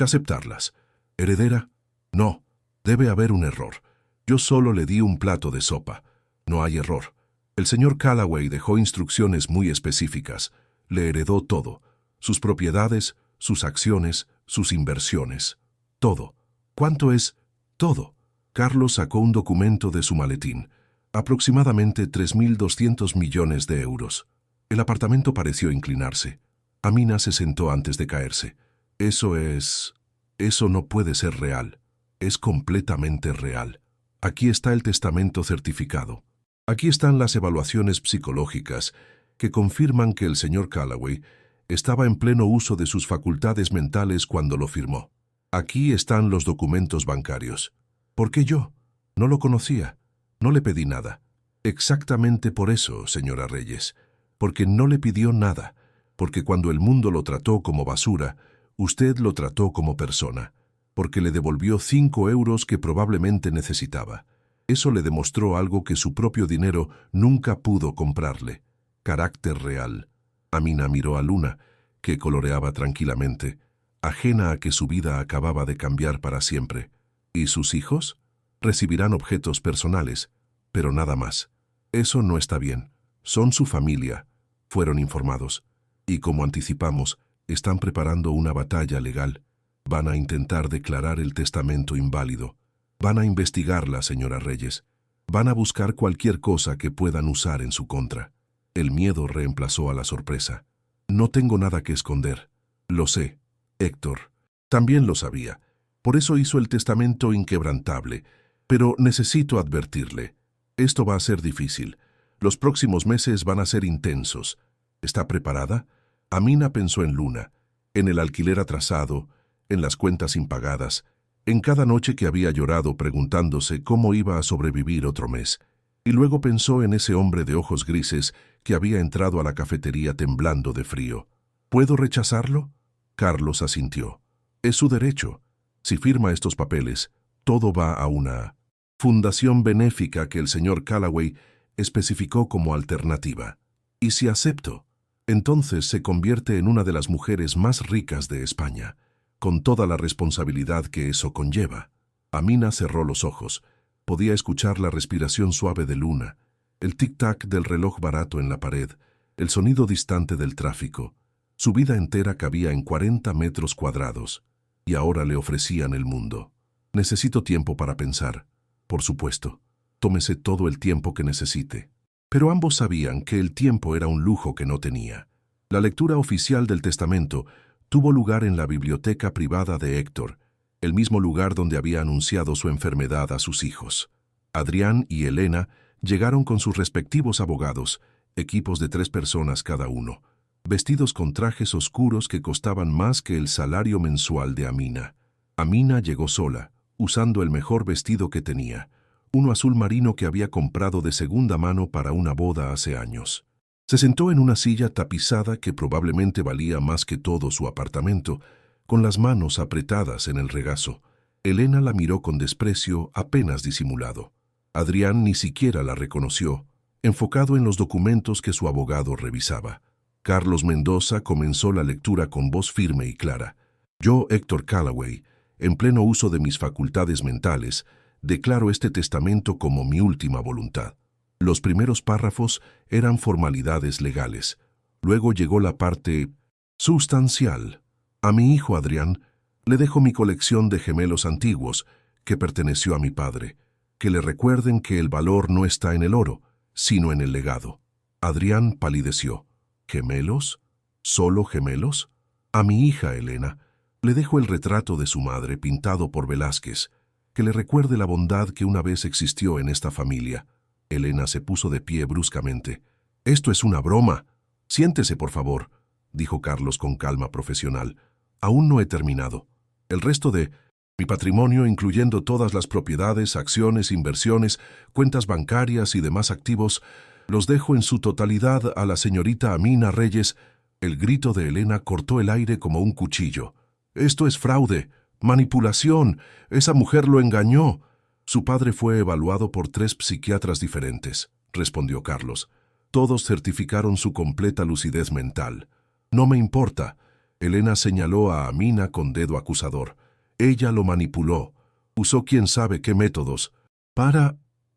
aceptarlas. «¿Heredera? No, debe haber un error. Yo solo le di un plato de sopa. No hay error. El señor Callaway dejó instrucciones muy específicas. Le heredó todo. Sus propiedades, sus acciones, sus inversiones. Todo. ¿Cuánto es todo?» Carlos sacó un documento de su maletín. Aproximadamente 3.200 millones de euros. El apartamento pareció inclinarse. Amina se sentó antes de caerse. Eso no puede ser real. Es completamente real. Aquí está el testamento certificado. Aquí están las evaluaciones psicológicas que confirman que el señor Callaway Estaba en pleno uso de sus facultades mentales cuando lo firmó. Aquí están los documentos bancarios. ¿Por qué yo? No lo conocía. No le pedí nada. Exactamente por eso, señora Reyes. Porque no le pidió nada. Porque cuando el mundo lo trató como basura, usted lo trató como persona. Porque le devolvió 5 euros que probablemente necesitaba. Eso le demostró algo que su propio dinero nunca pudo comprarle. Carácter real. Amina miró a Luna, que coloreaba tranquilamente, ajena a que su vida acababa de cambiar para siempre. ¿Y sus hijos? Recibirán objetos personales, pero nada más. Eso no está bien. Son su familia, fueron informados. Y como anticipamos, están preparando una batalla legal. Van a intentar declarar el testamento inválido. Van a investigarla, señora Reyes. Van a buscar cualquier cosa que puedan usar en su contra. El miedo reemplazó a la sorpresa. No tengo nada que esconder. Lo sé. Héctor también lo sabía. Por eso hizo el testamento inquebrantable. Pero necesito advertirle. Esto va a ser difícil. Los próximos meses van a ser intensos. ¿Está preparada? Amina pensó en Luna, en el alquiler atrasado, en las cuentas impagadas, en cada noche que había llorado preguntándose cómo iba a sobrevivir otro mes. Y luego pensó en ese hombre de ojos grises que había entrado a la cafetería temblando de frío. ¿Puedo rechazarlo? Carlos asintió. Es su derecho. Si firma estos papeles, todo va a una fundación benéfica que el señor Callaway especificó como alternativa. ¿Y si acepto? Entonces se convierte en una de las mujeres más ricas de España, con toda la responsabilidad que eso conlleva. Amina cerró los ojos. Podía escuchar la respiración suave de Luna, el tic-tac del reloj barato en la pared, el sonido distante del tráfico. Su vida entera cabía en 40 metros cuadrados, y ahora le ofrecían el mundo. Necesito tiempo para pensar. Por supuesto, tómese todo el tiempo que necesite. Pero ambos sabían que el tiempo era un lujo que no tenía. La lectura oficial del testamento tuvo lugar en la biblioteca privada de Héctor, el mismo lugar donde había anunciado su enfermedad a sus hijos. Adrián y Elena llegaron con sus respectivos abogados, equipos de 3 personas cada uno, vestidos con trajes oscuros que costaban más que el salario mensual de Amina. Amina llegó sola, usando el mejor vestido que tenía, uno azul marino que había comprado de segunda mano para una boda hace años. Se sentó en una silla tapizada que probablemente valía más que todo su apartamento, con las manos apretadas en el regazo. Elena la miró con desprecio apenas disimulado. Adrián ni siquiera la reconoció, enfocado en los documentos que su abogado revisaba. Carlos Mendoza comenzó la lectura con voz firme y clara. Yo, Héctor Callaway, en pleno uso de mis facultades mentales, declaro este testamento como mi última voluntad. Los primeros párrafos eran formalidades legales. Luego llegó la parte sustancial. A mi hijo Adrián le dejo mi colección de gemelos antiguos, que perteneció a mi padre. Que le recuerden que el valor no está en el oro, sino en el legado. Adrián palideció. ¿Gemelos? ¿Solo gemelos? A mi hija Elena le dejo el retrato de su madre pintado por Velázquez, que le recuerde la bondad que una vez existió en esta familia. Elena se puso de pie bruscamente. «Esto es una broma. Siéntese, por favor», dijo Carlos con calma profesional. «Aún no he terminado. El resto de mi patrimonio, incluyendo todas las propiedades, acciones, inversiones, cuentas bancarias y demás activos, los dejo en su totalidad a la señorita Amina Reyes». El grito de Elena cortó el aire como un cuchillo. «Esto es fraude, manipulación. Esa mujer lo engañó». «Su padre fue evaluado por 3 psiquiatras diferentes», respondió Carlos. «Todos certificaron su completa lucidez mental». «No me importa». Elena señaló a Amina con dedo acusador. «Ella lo manipuló. Usó quién sabe qué métodos.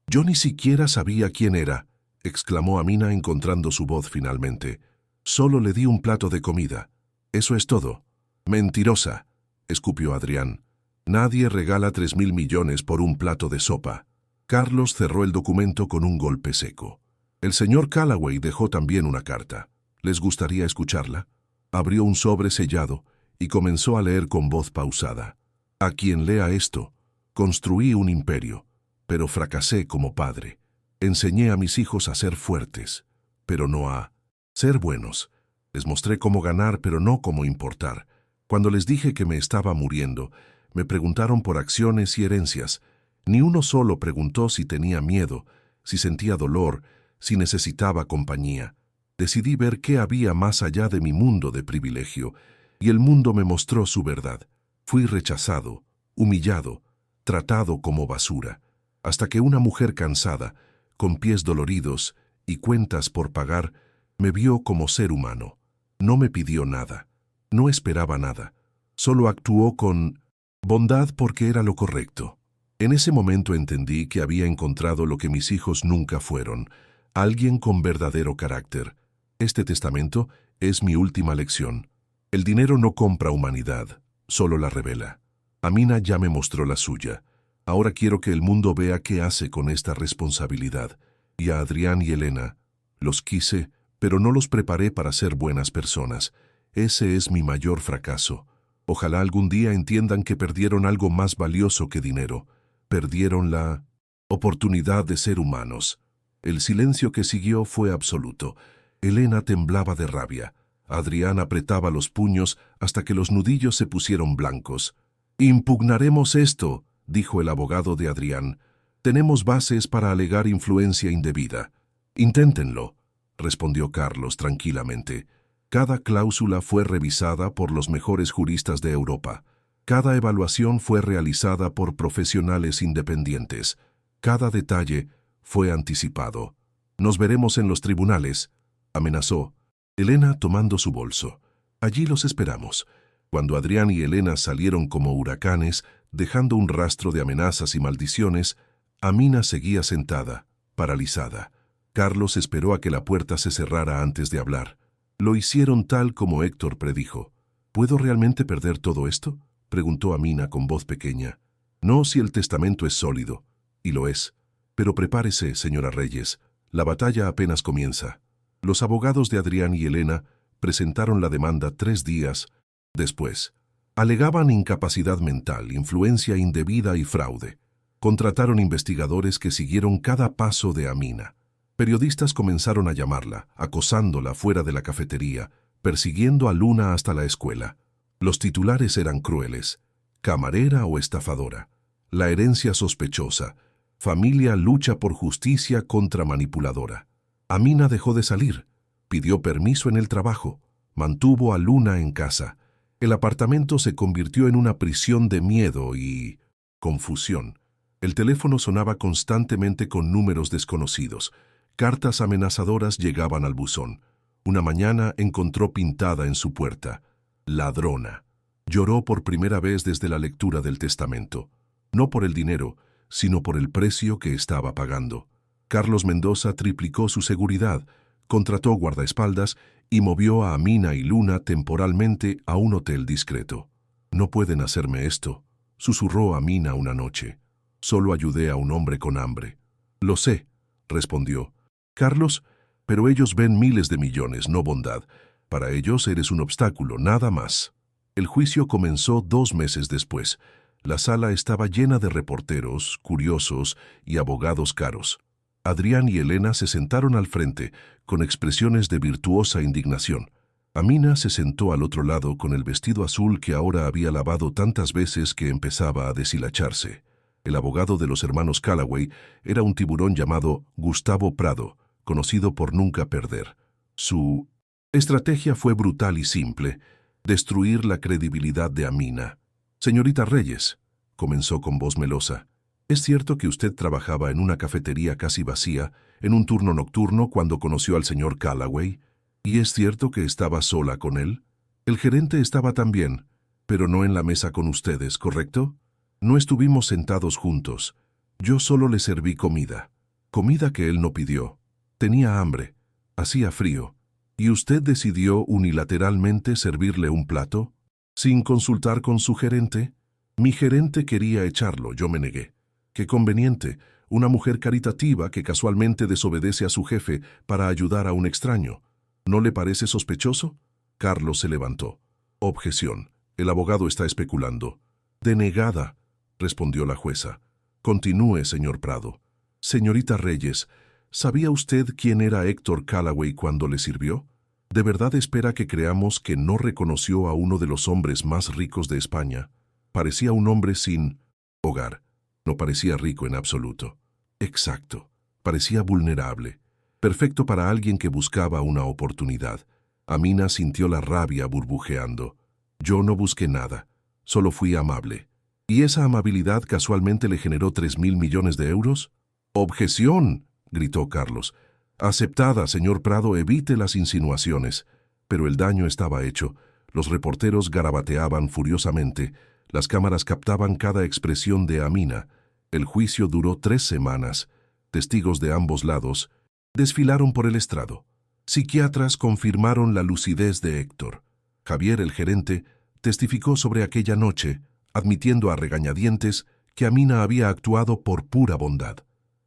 Yo ni siquiera sabía quién era», exclamó Amina encontrando su voz finalmente. «Solo le di un plato de comida. Eso es todo». «Mentirosa», escupió Adrián. «Nadie regala 3.000 millones por un plato de sopa». Carlos cerró el documento con un golpe seco. El señor Callaway dejó también una carta. ¿Les gustaría escucharla? Abrió un sobre sellado y comenzó a leer con voz pausada. «A quien lea esto, construí un imperio, pero fracasé como padre. Enseñé a mis hijos a ser fuertes, pero no a ser buenos. Les mostré cómo ganar, pero no cómo importar. Cuando les dije que me estaba muriendo, me preguntaron por acciones y herencias. Ni uno solo preguntó si tenía miedo, si sentía dolor, si necesitaba compañía. Decidí ver qué había más allá de mi mundo de privilegio, y el mundo me mostró su verdad. Fui rechazado, humillado, tratado como basura, hasta que una mujer cansada, con pies doloridos y cuentas por pagar, me vio como ser humano. No me pidió nada, no esperaba nada, solo actuó con bondad porque era lo correcto. En ese momento entendí que había encontrado lo que mis hijos nunca fueron, alguien con verdadero carácter. Este testamento es mi última lección. El dinero no compra humanidad, solo la revela. Amina ya me mostró la suya. Ahora quiero que el mundo vea qué hace con esta responsabilidad. Y a Adrián y Elena, los quise, pero no los preparé para ser buenas personas. Ese es mi mayor fracaso. Ojalá algún día entiendan que perdieron algo más valioso que dinero. Perdieron la oportunidad de ser humanos. El silencio que siguió fue absoluto. Elena temblaba de rabia. Adrián apretaba los puños hasta que los nudillos se pusieron blancos. «Impugnaremos esto», dijo el abogado de Adrián. «Tenemos bases para alegar influencia indebida». «Inténtenlo», respondió Carlos tranquilamente. Cada cláusula fue revisada por los mejores juristas de Europa. Cada evaluación fue realizada por profesionales independientes. Cada detalle fue anticipado. «Nos veremos en los tribunales», amenazó. Elena tomando su bolso. «Allí los esperamos». Cuando Adrián y Elena salieron como huracanes, dejando un rastro de amenazas y maldiciones, Amina seguía sentada, paralizada. Carlos esperó a que la puerta se cerrara antes de hablar. Lo hicieron tal como Héctor predijo. «¿Puedo realmente perder todo esto?», preguntó Amina con voz pequeña. «No si el testamento es sólido». «Y lo es. Pero prepárese, señora Reyes. La batalla apenas comienza». Los abogados de Adrián y Elena presentaron la demanda 3 días después. Alegaban incapacidad mental, influencia indebida y fraude. Contrataron investigadores que siguieron cada paso de Amina. Periodistas comenzaron a llamarla, acosándola fuera de la cafetería, persiguiendo a Luna hasta la escuela. Los titulares eran crueles: camarera o estafadora, la herencia sospechosa, familia lucha por justicia contra manipuladora. Amina dejó de salir, pidió permiso en el trabajo, mantuvo a Luna en casa. El apartamento se convirtió en una prisión de miedo y confusión. El teléfono sonaba constantemente con números desconocidos. Cartas amenazadoras llegaban al buzón. Una mañana encontró pintada en su puerta: ladrona. Lloró por primera vez desde la lectura del testamento. No por el dinero, sino por el precio que estaba pagando. Carlos Mendoza triplicó su seguridad, contrató guardaespaldas y movió a Amina y Luna temporalmente a un hotel discreto. «No pueden hacerme esto», susurró Amina una noche. «Solo ayudé a un hombre con hambre». «Lo sé», respondió Carlos, «pero ellos ven miles de millones, no bondad. Para ellos eres un obstáculo, nada más». El juicio comenzó 2 meses después. La sala estaba llena de reporteros, curiosos y abogados caros. Adrián y Elena se sentaron al frente, con expresiones de virtuosa indignación. Amina se sentó al otro lado con el vestido azul que ahora había lavado tantas veces que empezaba a deshilacharse. El abogado de los hermanos Callaway era un tiburón llamado Gustavo Prado, conocido por nunca perder. Su estrategia fue brutal y simple: destruir la credibilidad de Amina. «Señorita Reyes», comenzó con voz melosa, «¿es cierto que usted trabajaba en una cafetería casi vacía, en un turno nocturno cuando conoció al señor Callaway? ¿Y es cierto que estaba sola con él? El gerente estaba también, pero no en la mesa con ustedes, ¿correcto? No estuvimos sentados juntos. Yo solo le serví comida. Comida que él no pidió. Tenía hambre. Hacía frío. ¿Y usted decidió unilateralmente servirle un plato? ¿Sin consultar con su gerente? Mi gerente quería echarlo, yo me negué. Qué conveniente, una mujer caritativa que casualmente desobedece a su jefe para ayudar a un extraño. ¿No le parece sospechoso?» Carlos se levantó. «Objeción. El abogado está especulando». «Denegada», respondió la jueza. «Continúe, señor Prado». «Señorita Reyes, ¿sabía usted quién era Héctor Callaway cuando le sirvió?» ¿De verdad espera que creamos que no reconoció a uno de los hombres más ricos de España? Parecía un hombre sin hogar. No parecía rico en absoluto. Exacto. Parecía vulnerable. Perfecto para alguien que buscaba una oportunidad. Amina sintió la rabia burbujeando. Yo no busqué nada. Solo fui amable. ¿Y esa amabilidad casualmente le generó 3.000 millones de euros? ¡Objeción!, gritó Carlos. Aceptada, señor Prado, evite las insinuaciones. Pero el daño estaba hecho. Los reporteros garabateaban furiosamente. Las cámaras captaban cada expresión de Amina. El juicio duró 3 semanas. Testigos de ambos lados desfilaron por el estrado. Psiquiatras confirmaron la lucidez de Héctor. Javier, el gerente, testificó sobre aquella noche, admitiendo a regañadientes que Amina había actuado por pura bondad.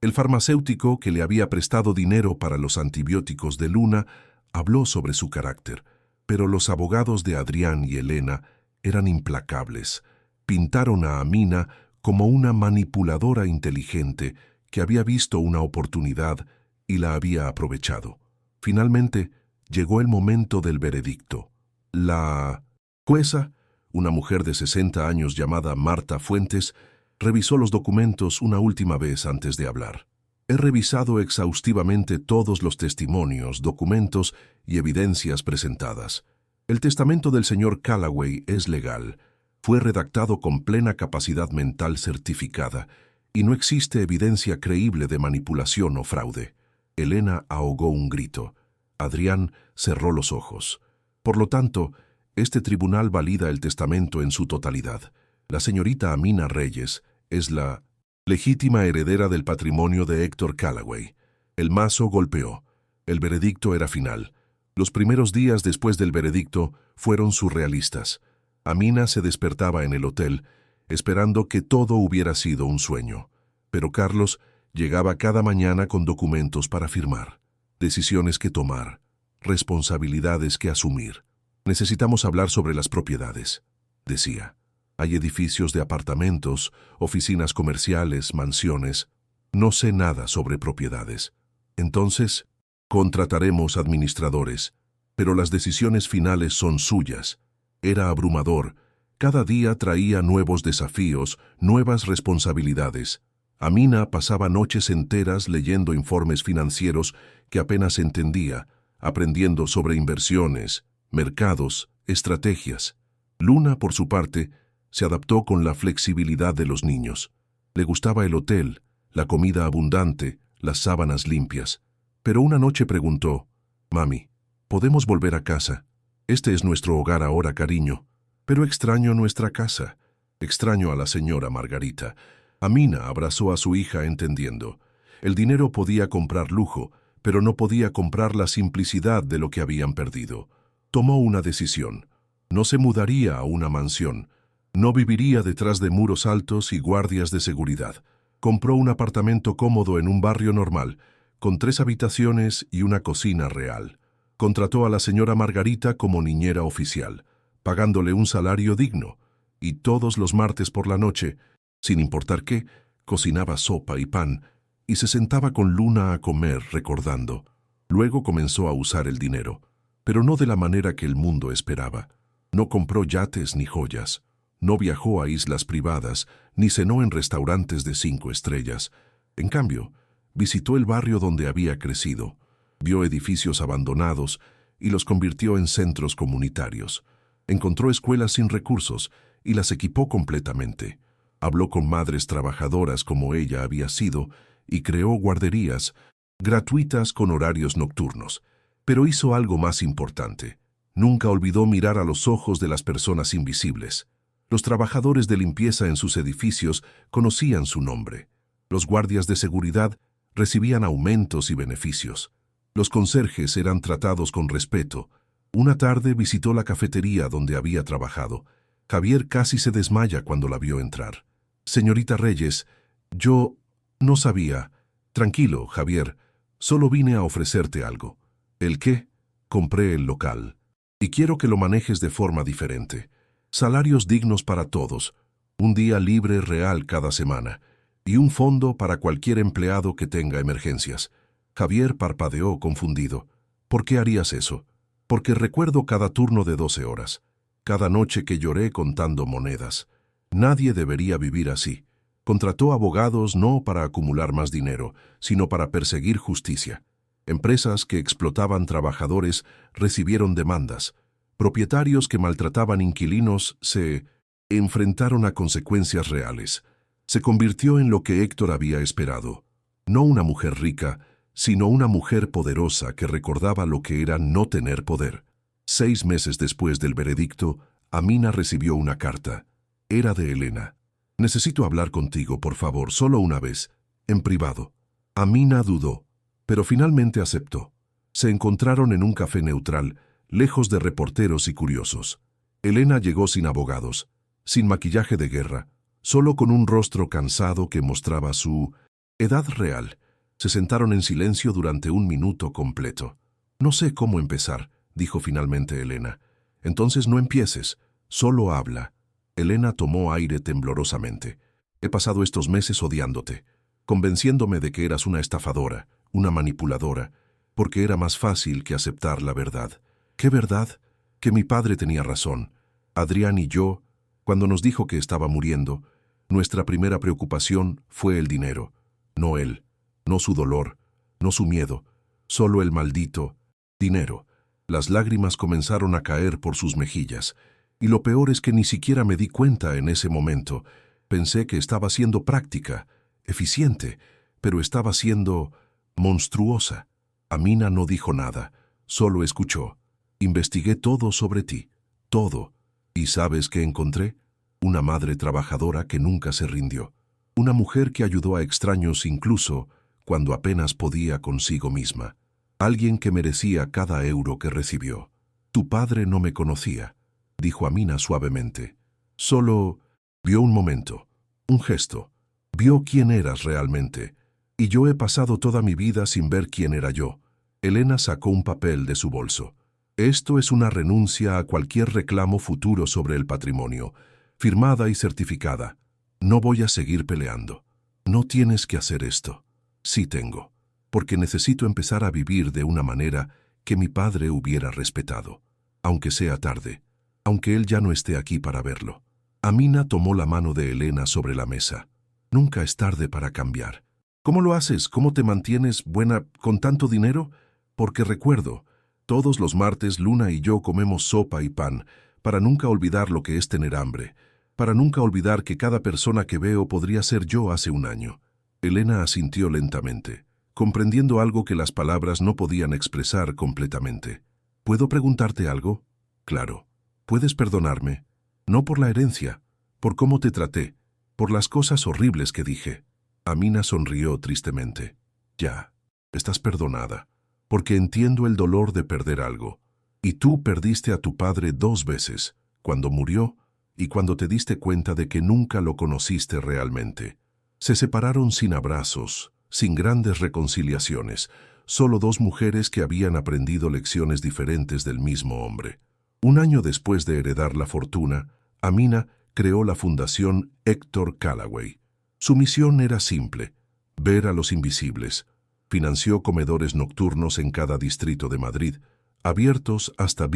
El farmacéutico, que le había prestado dinero para los antibióticos de Luna, habló sobre su carácter, pero los abogados de Adrián y Elena eran implacables. Pintaron a Amina como una manipuladora inteligente que había visto una oportunidad y la había aprovechado. Finalmente, llegó el momento del veredicto. La jueza, una mujer de 60 años llamada Marta Fuentes, revisó los documentos una última vez antes de hablar. He revisado exhaustivamente todos los testimonios, documentos y evidencias presentadas. El testamento del señor Callaway es legal. Fue redactado con plena capacidad mental certificada y no existe evidencia creíble de manipulación o fraude. Elena ahogó un grito. Adrián cerró los ojos. Por lo tanto, este tribunal valida el testamento en su totalidad. La señorita Amina Reyes es la legítima heredera del patrimonio de Héctor Callaway. El mazo golpeó. El veredicto era final. Los primeros días después del veredicto fueron surrealistas. Amina se despertaba en el hotel, esperando que todo hubiera sido un sueño. Pero Carlos llegaba cada mañana con documentos para firmar, decisiones que tomar, responsabilidades que asumir. Necesitamos hablar sobre las propiedades, decía. Hay edificios de apartamentos, oficinas comerciales, mansiones. No sé nada sobre propiedades. Entonces, contrataremos administradores, pero las decisiones finales son suyas. Era abrumador. Cada día traía nuevos desafíos, nuevas responsabilidades. Amina pasaba noches enteras leyendo informes financieros que apenas entendía, aprendiendo sobre inversiones, mercados, estrategias. Luna, por su parte, se adaptó con la flexibilidad de los niños. Le gustaba el hotel, la comida abundante, las sábanas limpias. Pero una noche preguntó: «Mami, ¿podemos volver a casa? Este es nuestro hogar ahora, cariño. Pero extraño nuestra casa. Extraño a la señora Margarita». Amina abrazó a su hija entendiendo. El dinero podía comprar lujo, pero no podía comprar la simplicidad de lo que habían perdido. Tomó una decisión. No se mudaría a una mansión. No viviría detrás de muros altos y guardias de seguridad. Compró un apartamento cómodo en un barrio normal, con 3 habitaciones y una cocina real. Contrató a la señora Margarita como niñera oficial, pagándole un salario digno, y todos los martes por la noche, sin importar qué, cocinaba sopa y pan, y se sentaba con Luna a comer recordando. Luego comenzó a usar el dinero, pero no de la manera que el mundo esperaba. No compró yates ni joyas. No viajó a islas privadas, ni cenó en restaurantes de 5 estrellas. En cambio, visitó el barrio donde había crecido, vio edificios abandonados y los convirtió en centros comunitarios. Encontró escuelas sin recursos y las equipó completamente. Habló con madres trabajadoras como ella había sido y creó guarderías gratuitas con horarios nocturnos. Pero hizo algo más importante. Nunca olvidó mirar a los ojos de las personas invisibles. Los trabajadores de limpieza en sus edificios conocían su nombre. Los guardias de seguridad recibían aumentos y beneficios. Los conserjes eran tratados con respeto. Una tarde visitó la cafetería donde había trabajado. Javier casi se desmaya cuando la vio entrar. «Señorita Reyes, yo no sabía». «Tranquilo, Javier, solo vine a ofrecerte algo». «¿El qué?» «Compré el local. Y quiero que lo manejes de forma diferente. Salarios dignos para todos, un día libre real cada semana, y un fondo para cualquier empleado que tenga emergencias». Javier parpadeó confundido. «¿Por qué harías eso?» Porque recuerdo cada turno de 12 horas, cada noche que lloré contando monedas. Nadie debería vivir así. Contrató abogados no para acumular más dinero, sino para perseguir justicia. Empresas que explotaban trabajadores recibieron demandas. Propietarios que maltrataban inquilinos se enfrentaron a consecuencias reales. Se convirtió en lo que Héctor había esperado. No una mujer rica, sino una mujer poderosa que recordaba lo que era no tener poder. 6 meses después del veredicto, Amina recibió una carta. Era de Elena. «Necesito hablar contigo, por favor, solo una vez, en privado». Amina dudó, pero finalmente aceptó. Se encontraron en un café neutral, lejos de reporteros y curiosos. Elena llegó sin abogados, sin maquillaje de guerra, solo con un rostro cansado que mostraba su edad real. Se sentaron en silencio durante 1 minuto completo. «No sé cómo empezar», dijo finalmente Elena. «Entonces no empieces, solo habla». Elena tomó aire temblorosamente. «He pasado estos meses odiándote, convenciéndome de que eras una estafadora, una manipuladora, porque era más fácil que aceptar la verdad». «¿Qué verdad?» «Que mi padre tenía razón. Adrián y yo, cuando nos dijo que estaba muriendo, nuestra primera preocupación fue el dinero. No él, no su dolor, no su miedo, solo el maldito dinero». Las lágrimas comenzaron a caer por sus mejillas, y lo peor es que ni siquiera me di cuenta en ese momento. Pensé que estaba siendo práctica, eficiente, pero estaba siendo monstruosa. Amina no dijo nada, solo escuchó. «Investigué todo sobre ti, todo. ¿Y sabes qué encontré? Una madre trabajadora que nunca se rindió. Una mujer que ayudó a extraños incluso cuando apenas podía consigo misma. Alguien que merecía cada euro que recibió. Tu padre no me conocía», dijo Amina suavemente. «Solo vio un momento, un gesto. Vio quién eras realmente. Y yo he pasado toda mi vida sin ver quién era yo». Elena sacó un papel de su bolso. «Esto es una renuncia a cualquier reclamo futuro sobre el patrimonio, firmada y certificada. No voy a seguir peleando». «No tienes que hacer esto». «Sí tengo, porque necesito empezar a vivir de una manera que mi padre hubiera respetado, aunque sea tarde, aunque él ya no esté aquí para verlo». Amina tomó la mano de Elena sobre la mesa. «Nunca es tarde para cambiar». «¿Cómo lo haces? ¿Cómo te mantienes buena con tanto dinero?» «Porque recuerdo, todos los martes Luna y yo comemos sopa y pan, para nunca olvidar lo que es tener hambre, para nunca olvidar que cada persona que veo podría ser yo hace 1 año». Elena asintió lentamente, comprendiendo algo que las palabras no podían expresar completamente. «¿Puedo preguntarte algo?» «Claro. ¿Puedes perdonarme? No por la herencia, por cómo te traté, por las cosas horribles que dije». Amina sonrió tristemente. «Ya, estás perdonada, porque entiendo el dolor de perder algo. Y tú perdiste a tu padre 2 veces, cuando murió y cuando te diste cuenta de que nunca lo conociste realmente. Se separaron sin abrazos, sin grandes reconciliaciones, solo 2 mujeres que habían aprendido lecciones diferentes del mismo hombre». 1 año después de heredar la fortuna, Amina creó la Fundación Héctor Callaway. Su misión era simple: ver a los invisibles. Financió comedores nocturnos en cada distrito de Madrid, abiertos hasta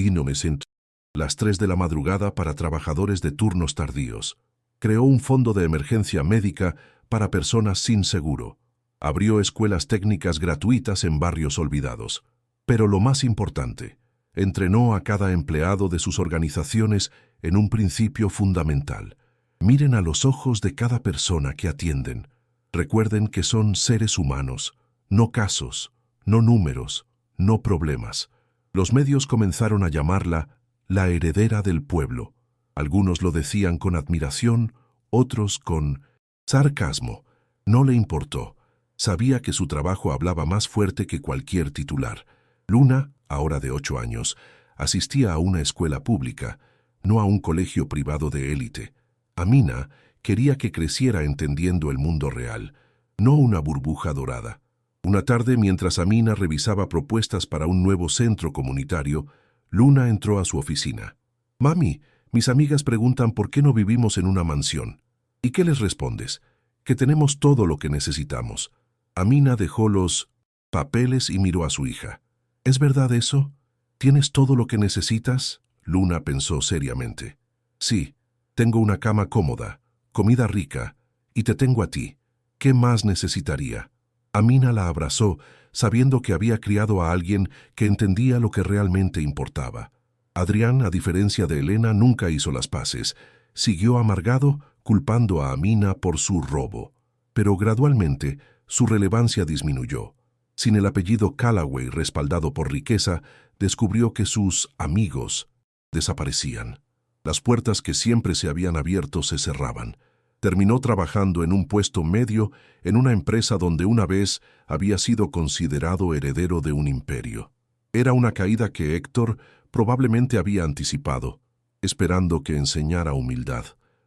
las 3 de la madrugada para trabajadores de turnos tardíos. Creó un fondo de emergencia médica para personas sin seguro. Abrió escuelas técnicas gratuitas en barrios olvidados. Pero lo más importante, entrenó a cada empleado de sus organizaciones en un principio fundamental: miren a los ojos de cada persona que atienden. Recuerden que son seres humanos, no casos, no números, no problemas. Los medios comenzaron a llamarla la heredera del pueblo. Algunos lo decían con admiración, otros con sarcasmo. No le importó. Sabía que su trabajo hablaba más fuerte que cualquier titular. Luna, ahora de 8 años, asistía a una escuela pública, no a un colegio privado de élite. Amina quería que creciera entendiendo el mundo real, no una burbuja dorada. Una tarde, mientras Amina revisaba propuestas para un nuevo centro comunitario, Luna entró a su oficina. «Mami, mis amigas preguntan por qué no vivimos en una mansión. ¿Y qué les respondes? Que tenemos todo lo que necesitamos». Amina dejó los papeles y miró a su hija. «¿Es verdad eso?» ¿Tienes todo lo que necesitas? Luna pensó seriamente. Sí, tengo una cama cómoda, comida rica, y te tengo a ti. ¿Qué más necesitaría? Amina la abrazó, sabiendo que había criado a alguien que entendía lo que realmente importaba. Adrián, a diferencia de Elena, nunca hizo las paces. Siguió amargado, culpando a Amina por su robo. Pero gradualmente, su relevancia disminuyó. Sin el apellido Callaway respaldado por riqueza, descubrió que sus amigos desaparecían. Las puertas que siempre se habían abierto se cerraban. Terminó trabajando en un puesto medio en una empresa donde una vez había sido considerado heredero de un imperio. Era una caída que Héctor probablemente había anticipado, esperando que enseñara humildad.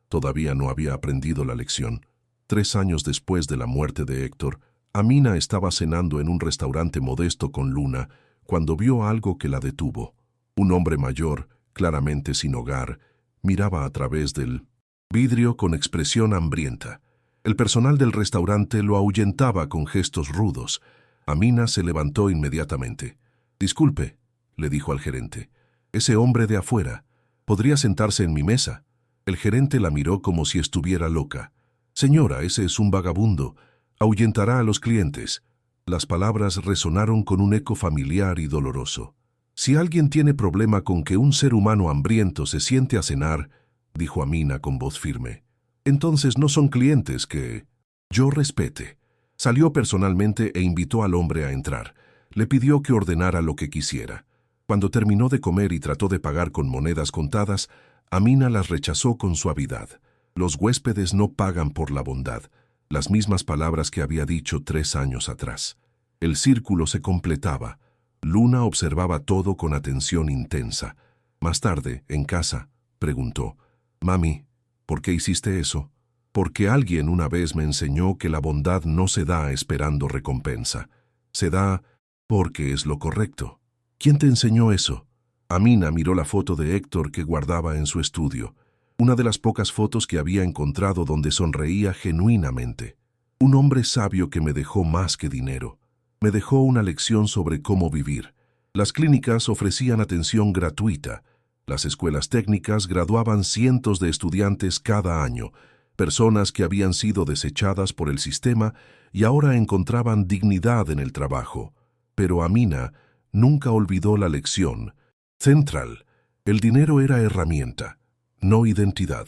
Todavía no había aprendido la lección. 3 años después de la muerte de Héctor, Amina estaba cenando en un restaurante modesto con Luna cuando vio algo que la detuvo. Un hombre mayor, claramente sin hogar, miraba a través del vidrio con expresión hambrienta. El personal del restaurante lo ahuyentaba con gestos rudos. Amina se levantó inmediatamente. «Disculpe», le dijo al gerente. «Ese hombre de afuera. ¿Podría sentarse en mi mesa?» El gerente la miró como si estuviera loca. «Señora, ese es un vagabundo. Ahuyentará a los clientes». Las palabras resonaron con un eco familiar y doloroso. «Si alguien tiene problema con que un ser humano hambriento se siente a cenar», dijo Amina con voz firme, «entonces no son clientes que yo respete». Salió personalmente e invitó al hombre a entrar. Le pidió que ordenara lo que quisiera. Cuando terminó de comer y trató de pagar con monedas contadas, Amina las rechazó con suavidad. «Los huéspedes no pagan por la bondad», las mismas palabras que había dicho 3 años atrás. El círculo se completaba. Luna observaba todo con atención intensa. Más tarde, en casa, preguntó, «Mami, ¿por qué hiciste eso?» «Porque alguien una vez me enseñó que la bondad no se da esperando recompensa. Se da porque es lo correcto». «¿Quién te enseñó eso?» Amina miró la foto de Héctor que guardaba en su estudio, una de las pocas fotos que había encontrado donde sonreía genuinamente. «Un hombre sabio que me dejó más que dinero. Me dejó una lección sobre cómo vivir». Las clínicas ofrecían atención gratuita. Las escuelas técnicas graduaban cientos de estudiantes cada año, personas que habían sido desechadas por el sistema y ahora encontraban dignidad en el trabajo. Pero Amina nunca olvidó la lección central. El dinero era herramienta, no identidad.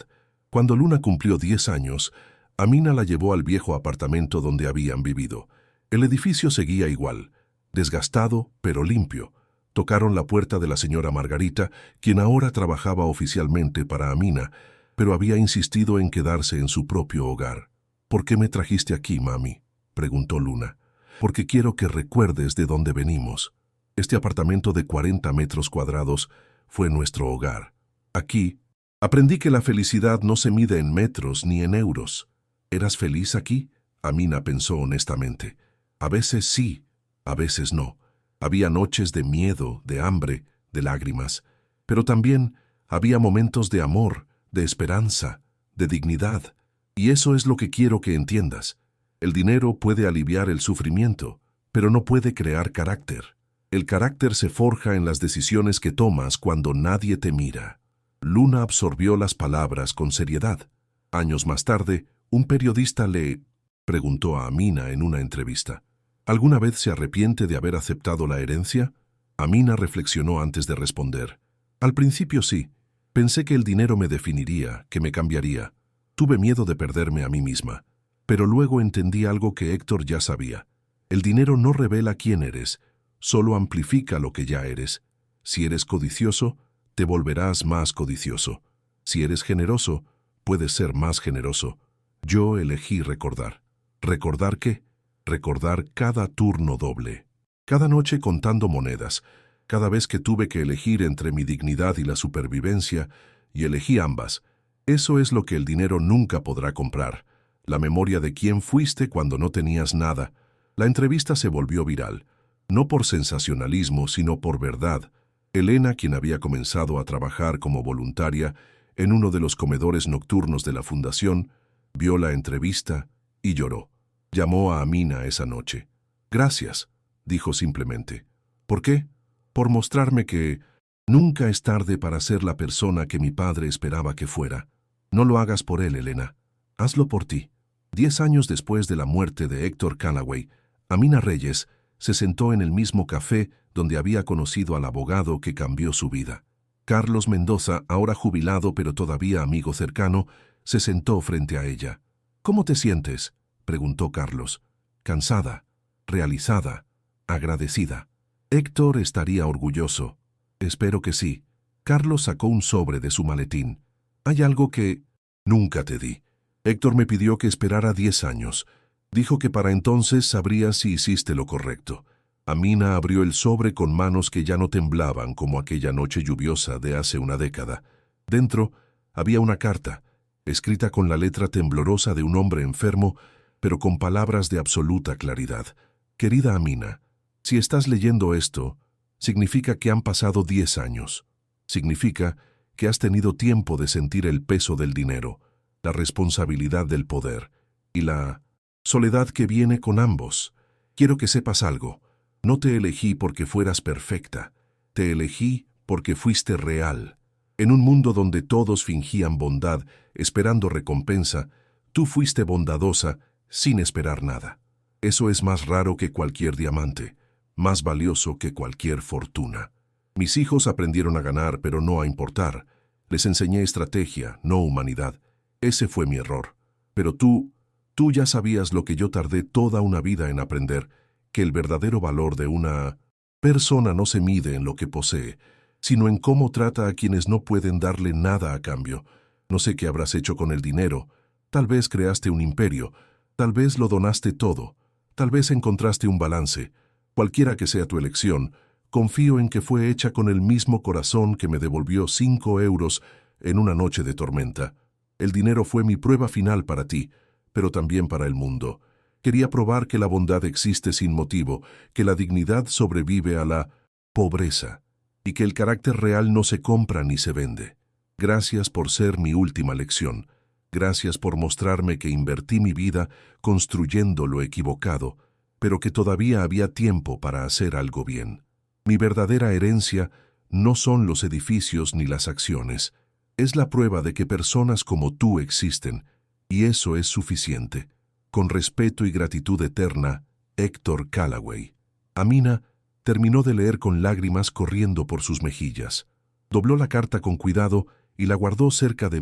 Cuando Luna cumplió 10 años, Amina la llevó al viejo apartamento donde habían vivido. El edificio seguía igual, desgastado pero limpio. Tocaron la puerta de la señora Margarita, quien ahora trabajaba oficialmente para Amina, pero había insistido en quedarse en su propio hogar. «¿Por qué me trajiste aquí, mami?», preguntó Luna. «Porque quiero que recuerdes de dónde venimos. Este apartamento de 40 metros cuadrados fue nuestro hogar. Aquí aprendí que la felicidad no se mide en metros ni en euros». «¿Eras feliz aquí?», Amina pensó honestamente. A veces sí, a veces no. Había noches de miedo, de hambre, de lágrimas. Pero también había momentos de amor, de esperanza, de dignidad. Y eso es lo que quiero que entiendas. El dinero puede aliviar el sufrimiento, pero no puede crear carácter. El carácter se forja en las decisiones que tomas cuando nadie te mira. Luna absorbió las palabras con seriedad. Años más tarde, un periodista le preguntó a Amina en una entrevista, ¿alguna vez se arrepiente de haber aceptado la herencia? Amina reflexionó antes de responder. Al principio sí. Pensé que el dinero me definiría, que me cambiaría. Tuve miedo de perderme a mí misma. Pero luego entendí algo que Héctor ya sabía. El dinero no revela quién eres, solo amplifica lo que ya eres. Si eres codicioso, te volverás más codicioso. Si eres generoso, puedes ser más generoso. Yo elegí recordar. ¿Recordar qué? Recordar cada turno doble. Cada noche contando monedas. Cada vez que tuve que elegir entre mi dignidad y la supervivencia, y elegí ambas. Eso es lo que el dinero nunca podrá comprar. La memoria de quién fuiste cuando no tenías nada. La entrevista se volvió viral. No por sensacionalismo, sino por verdad. Elena, quien había comenzado a trabajar como voluntaria en uno de los comedores nocturnos de la fundación, vio la entrevista y lloró. Llamó a Amina esa noche. «Gracias», dijo simplemente. «¿Por qué?» por mostrarme que nunca es tarde para ser la persona que mi padre esperaba que fuera. No lo hagas por él, Elena. Hazlo por ti. 10 años después de la muerte de Héctor Callaway, Amina Reyes se sentó en el mismo café donde había conocido al abogado que cambió su vida. Carlos Mendoza, ahora jubilado pero todavía amigo cercano, se sentó frente a ella. «¿Cómo te sientes?», preguntó Carlos. «Cansada, realizada, agradecida». Héctor estaría orgulloso. «Espero que sí». Carlos sacó un sobre de su maletín. «Hay algo que nunca te di. Héctor me pidió que esperara 10 años. Dijo que para entonces sabría si hiciste lo correcto». Amina abrió el sobre con manos que ya no temblaban como aquella noche lluviosa de hace una década. Dentro había una carta, escrita con la letra temblorosa de un hombre enfermo, pero con palabras de absoluta claridad. «Querida Amina, si estás leyendo esto, significa que han pasado 10 años. Significa que has tenido tiempo de sentir el peso del dinero, la responsabilidad del poder y la soledad que viene con ambos. Quiero que sepas algo. No te elegí porque fueras perfecta. Te elegí porque fuiste real. En un mundo donde todos fingían bondad, esperando recompensa, tú fuiste bondadosa sin esperar nada. Eso es más raro que cualquier diamante, más valioso que cualquier fortuna. Mis hijos aprendieron a ganar, pero no a importar. Les enseñé estrategia, no humanidad. Ese fue mi error. Pero tú ya sabías lo que yo tardé toda una vida en aprender, que el verdadero valor de una persona no se mide en lo que posee, sino en cómo trata a quienes no pueden darle nada a cambio. No sé qué habrás hecho con el dinero. Tal vez creaste un imperio, tal vez lo donaste todo, tal vez encontraste un balance. Cualquiera que sea tu elección, confío en que fue hecha con el mismo corazón que me devolvió 5 euros en una noche de tormenta. El dinero fue mi prueba final para ti, pero también para el mundo. Quería probar que la bondad existe sin motivo, que la dignidad sobrevive a la pobreza y que el carácter real no se compra ni se vende. Gracias por ser mi última lección. Gracias por mostrarme que invertí mi vida construyendo lo equivocado, pero que todavía había tiempo para hacer algo bien. Mi verdadera herencia no son los edificios ni las acciones. Es la prueba de que personas como tú existen, y eso es suficiente. Con respeto y gratitud eterna, Héctor Callaway». Amina terminó de leer con lágrimas corriendo por sus mejillas. Dobló la carta con cuidado y la guardó cerca de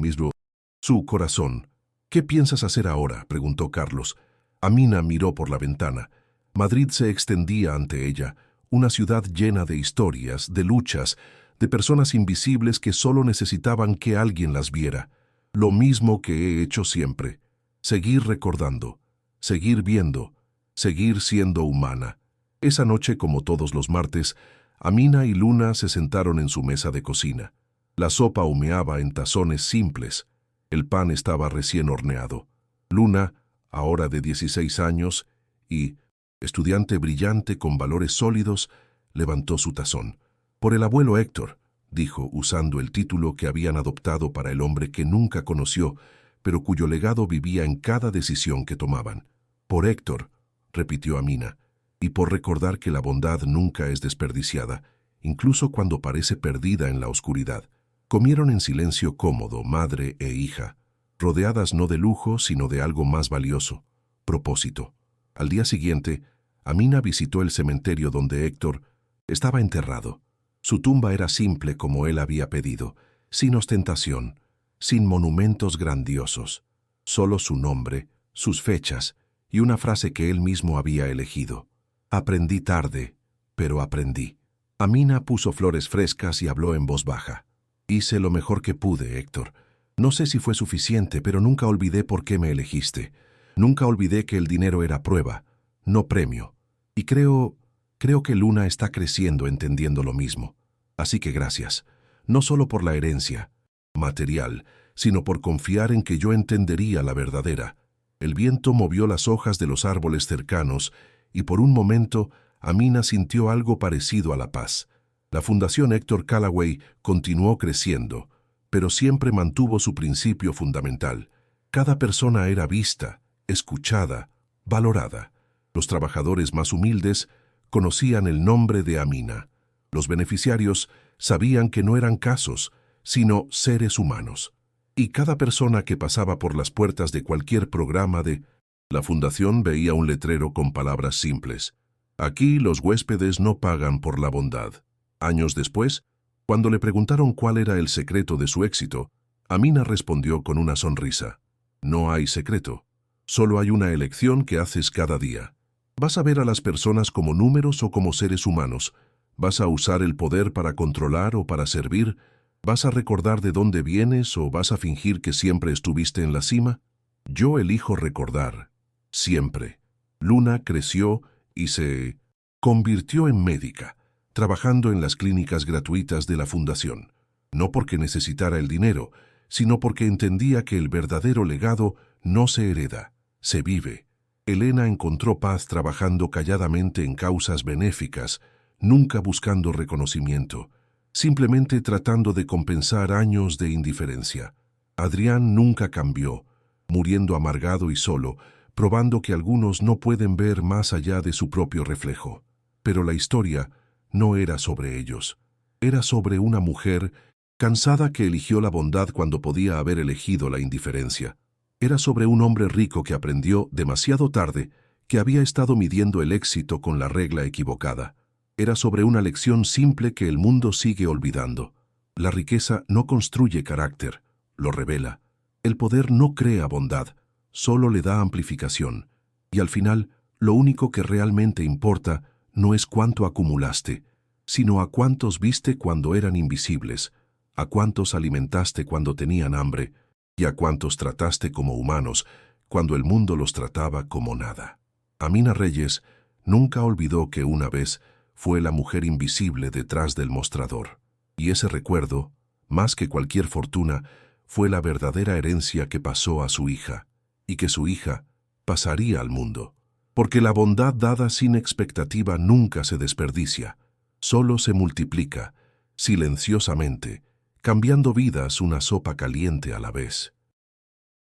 su corazón. «¿Qué piensas hacer ahora?», preguntó Carlos. Amina miró por la ventana. Madrid se extendía ante ella, una ciudad llena de historias, de luchas, de personas invisibles que solo necesitaban que alguien las viera. Lo mismo que he hecho siempre. Seguir recordando, seguir viendo, seguir siendo humana. Esa noche, como todos los martes, Amina y Luna se sentaron en su mesa de cocina. La sopa humeaba en tazones simples. El pan estaba recién horneado. Luna, ahora de 16 años y estudiante brillante con valores sólidos, levantó su tazón. «Por el abuelo Héctor», dijo, usando el título que habían adoptado para el hombre que nunca conoció, pero cuyo legado vivía en cada decisión que tomaban. «Por Héctor», repitió Amina, «y por recordar que la bondad nunca es desperdiciada, incluso cuando parece perdida en la oscuridad». Comieron en silencio cómodo, madre e hija, rodeadas no de lujo, sino de algo más valioso: propósito. Al día siguiente, Amina visitó el cementerio donde Héctor estaba enterrado. Su tumba era simple como él había pedido, sin ostentación, sin monumentos grandiosos, solo su nombre, sus fechas y una frase que él mismo había elegido. «Aprendí tarde, pero aprendí». Amina puso flores frescas y habló en voz baja. «Hice lo mejor que pude, Héctor. No sé si fue suficiente, pero nunca olvidé por qué me elegiste. Nunca olvidé que el dinero era prueba, no premio. Y creo que Luna está creciendo entendiendo lo mismo. Así que gracias, no solo por la herencia material, sino por confiar en que yo entendería la verdadera». El viento movió las hojas de los árboles cercanos y por un momento Amina sintió algo parecido a la paz. La Fundación Héctor Callaway continuó creciendo, pero siempre mantuvo su principio fundamental. Cada persona era vista, escuchada, valorada. Los trabajadores más humildes conocían el nombre de Amina, Los beneficiarios sabían que no eran casos, sino seres humanos. Y cada persona que pasaba por las puertas de cualquier programa de la fundación veía un letrero con palabras simples. Aquí los huéspedes no pagan por la bondad. Años después, cuando le preguntaron cuál era el secreto de su éxito, Amina respondió con una sonrisa. No hay secreto. Solo hay una elección que haces cada día. ¿Vas a ver a las personas como números o como seres humanos? ¿Vas a usar el poder para controlar o para servir? ¿Vas a recordar de dónde vienes o vas a fingir que siempre estuviste en la cima? Yo elijo recordar. Siempre. Luna creció y se convirtió en médica, trabajando en las clínicas gratuitas de la fundación. No porque necesitara el dinero, sino porque entendía que el verdadero legado no se hereda, se vive. Elena encontró paz trabajando calladamente en causas benéficas, nunca buscando reconocimiento, simplemente tratando de compensar años de indiferencia. Adrián nunca cambió, muriendo amargado y solo, probando que algunos no pueden ver más allá de su propio reflejo. Pero la historia no era sobre ellos. Era sobre una mujer cansada que eligió la bondad cuando podía haber elegido la indiferencia. Era sobre un hombre rico que aprendió demasiado tarde que había estado midiendo el éxito con la regla equivocada. Era sobre una lección simple que el mundo sigue olvidando. La riqueza no construye carácter, lo revela. El poder no crea bondad, solo le da amplificación. Y al final, lo único que realmente importa no es cuánto acumulaste, sino a cuántos viste cuando eran invisibles, a cuántos alimentaste cuando tenían hambre, y a cuántos trataste como humanos cuando el mundo los trataba como nada. Amina Reyes nunca olvidó que una vez fue la mujer invisible detrás del mostrador. Y ese recuerdo, más que cualquier fortuna, fue la verdadera herencia que pasó a su hija, y que su hija pasaría al mundo. Porque la bondad dada sin expectativa nunca se desperdicia, solo se multiplica, silenciosamente, cambiando vidas una sopa caliente a la vez.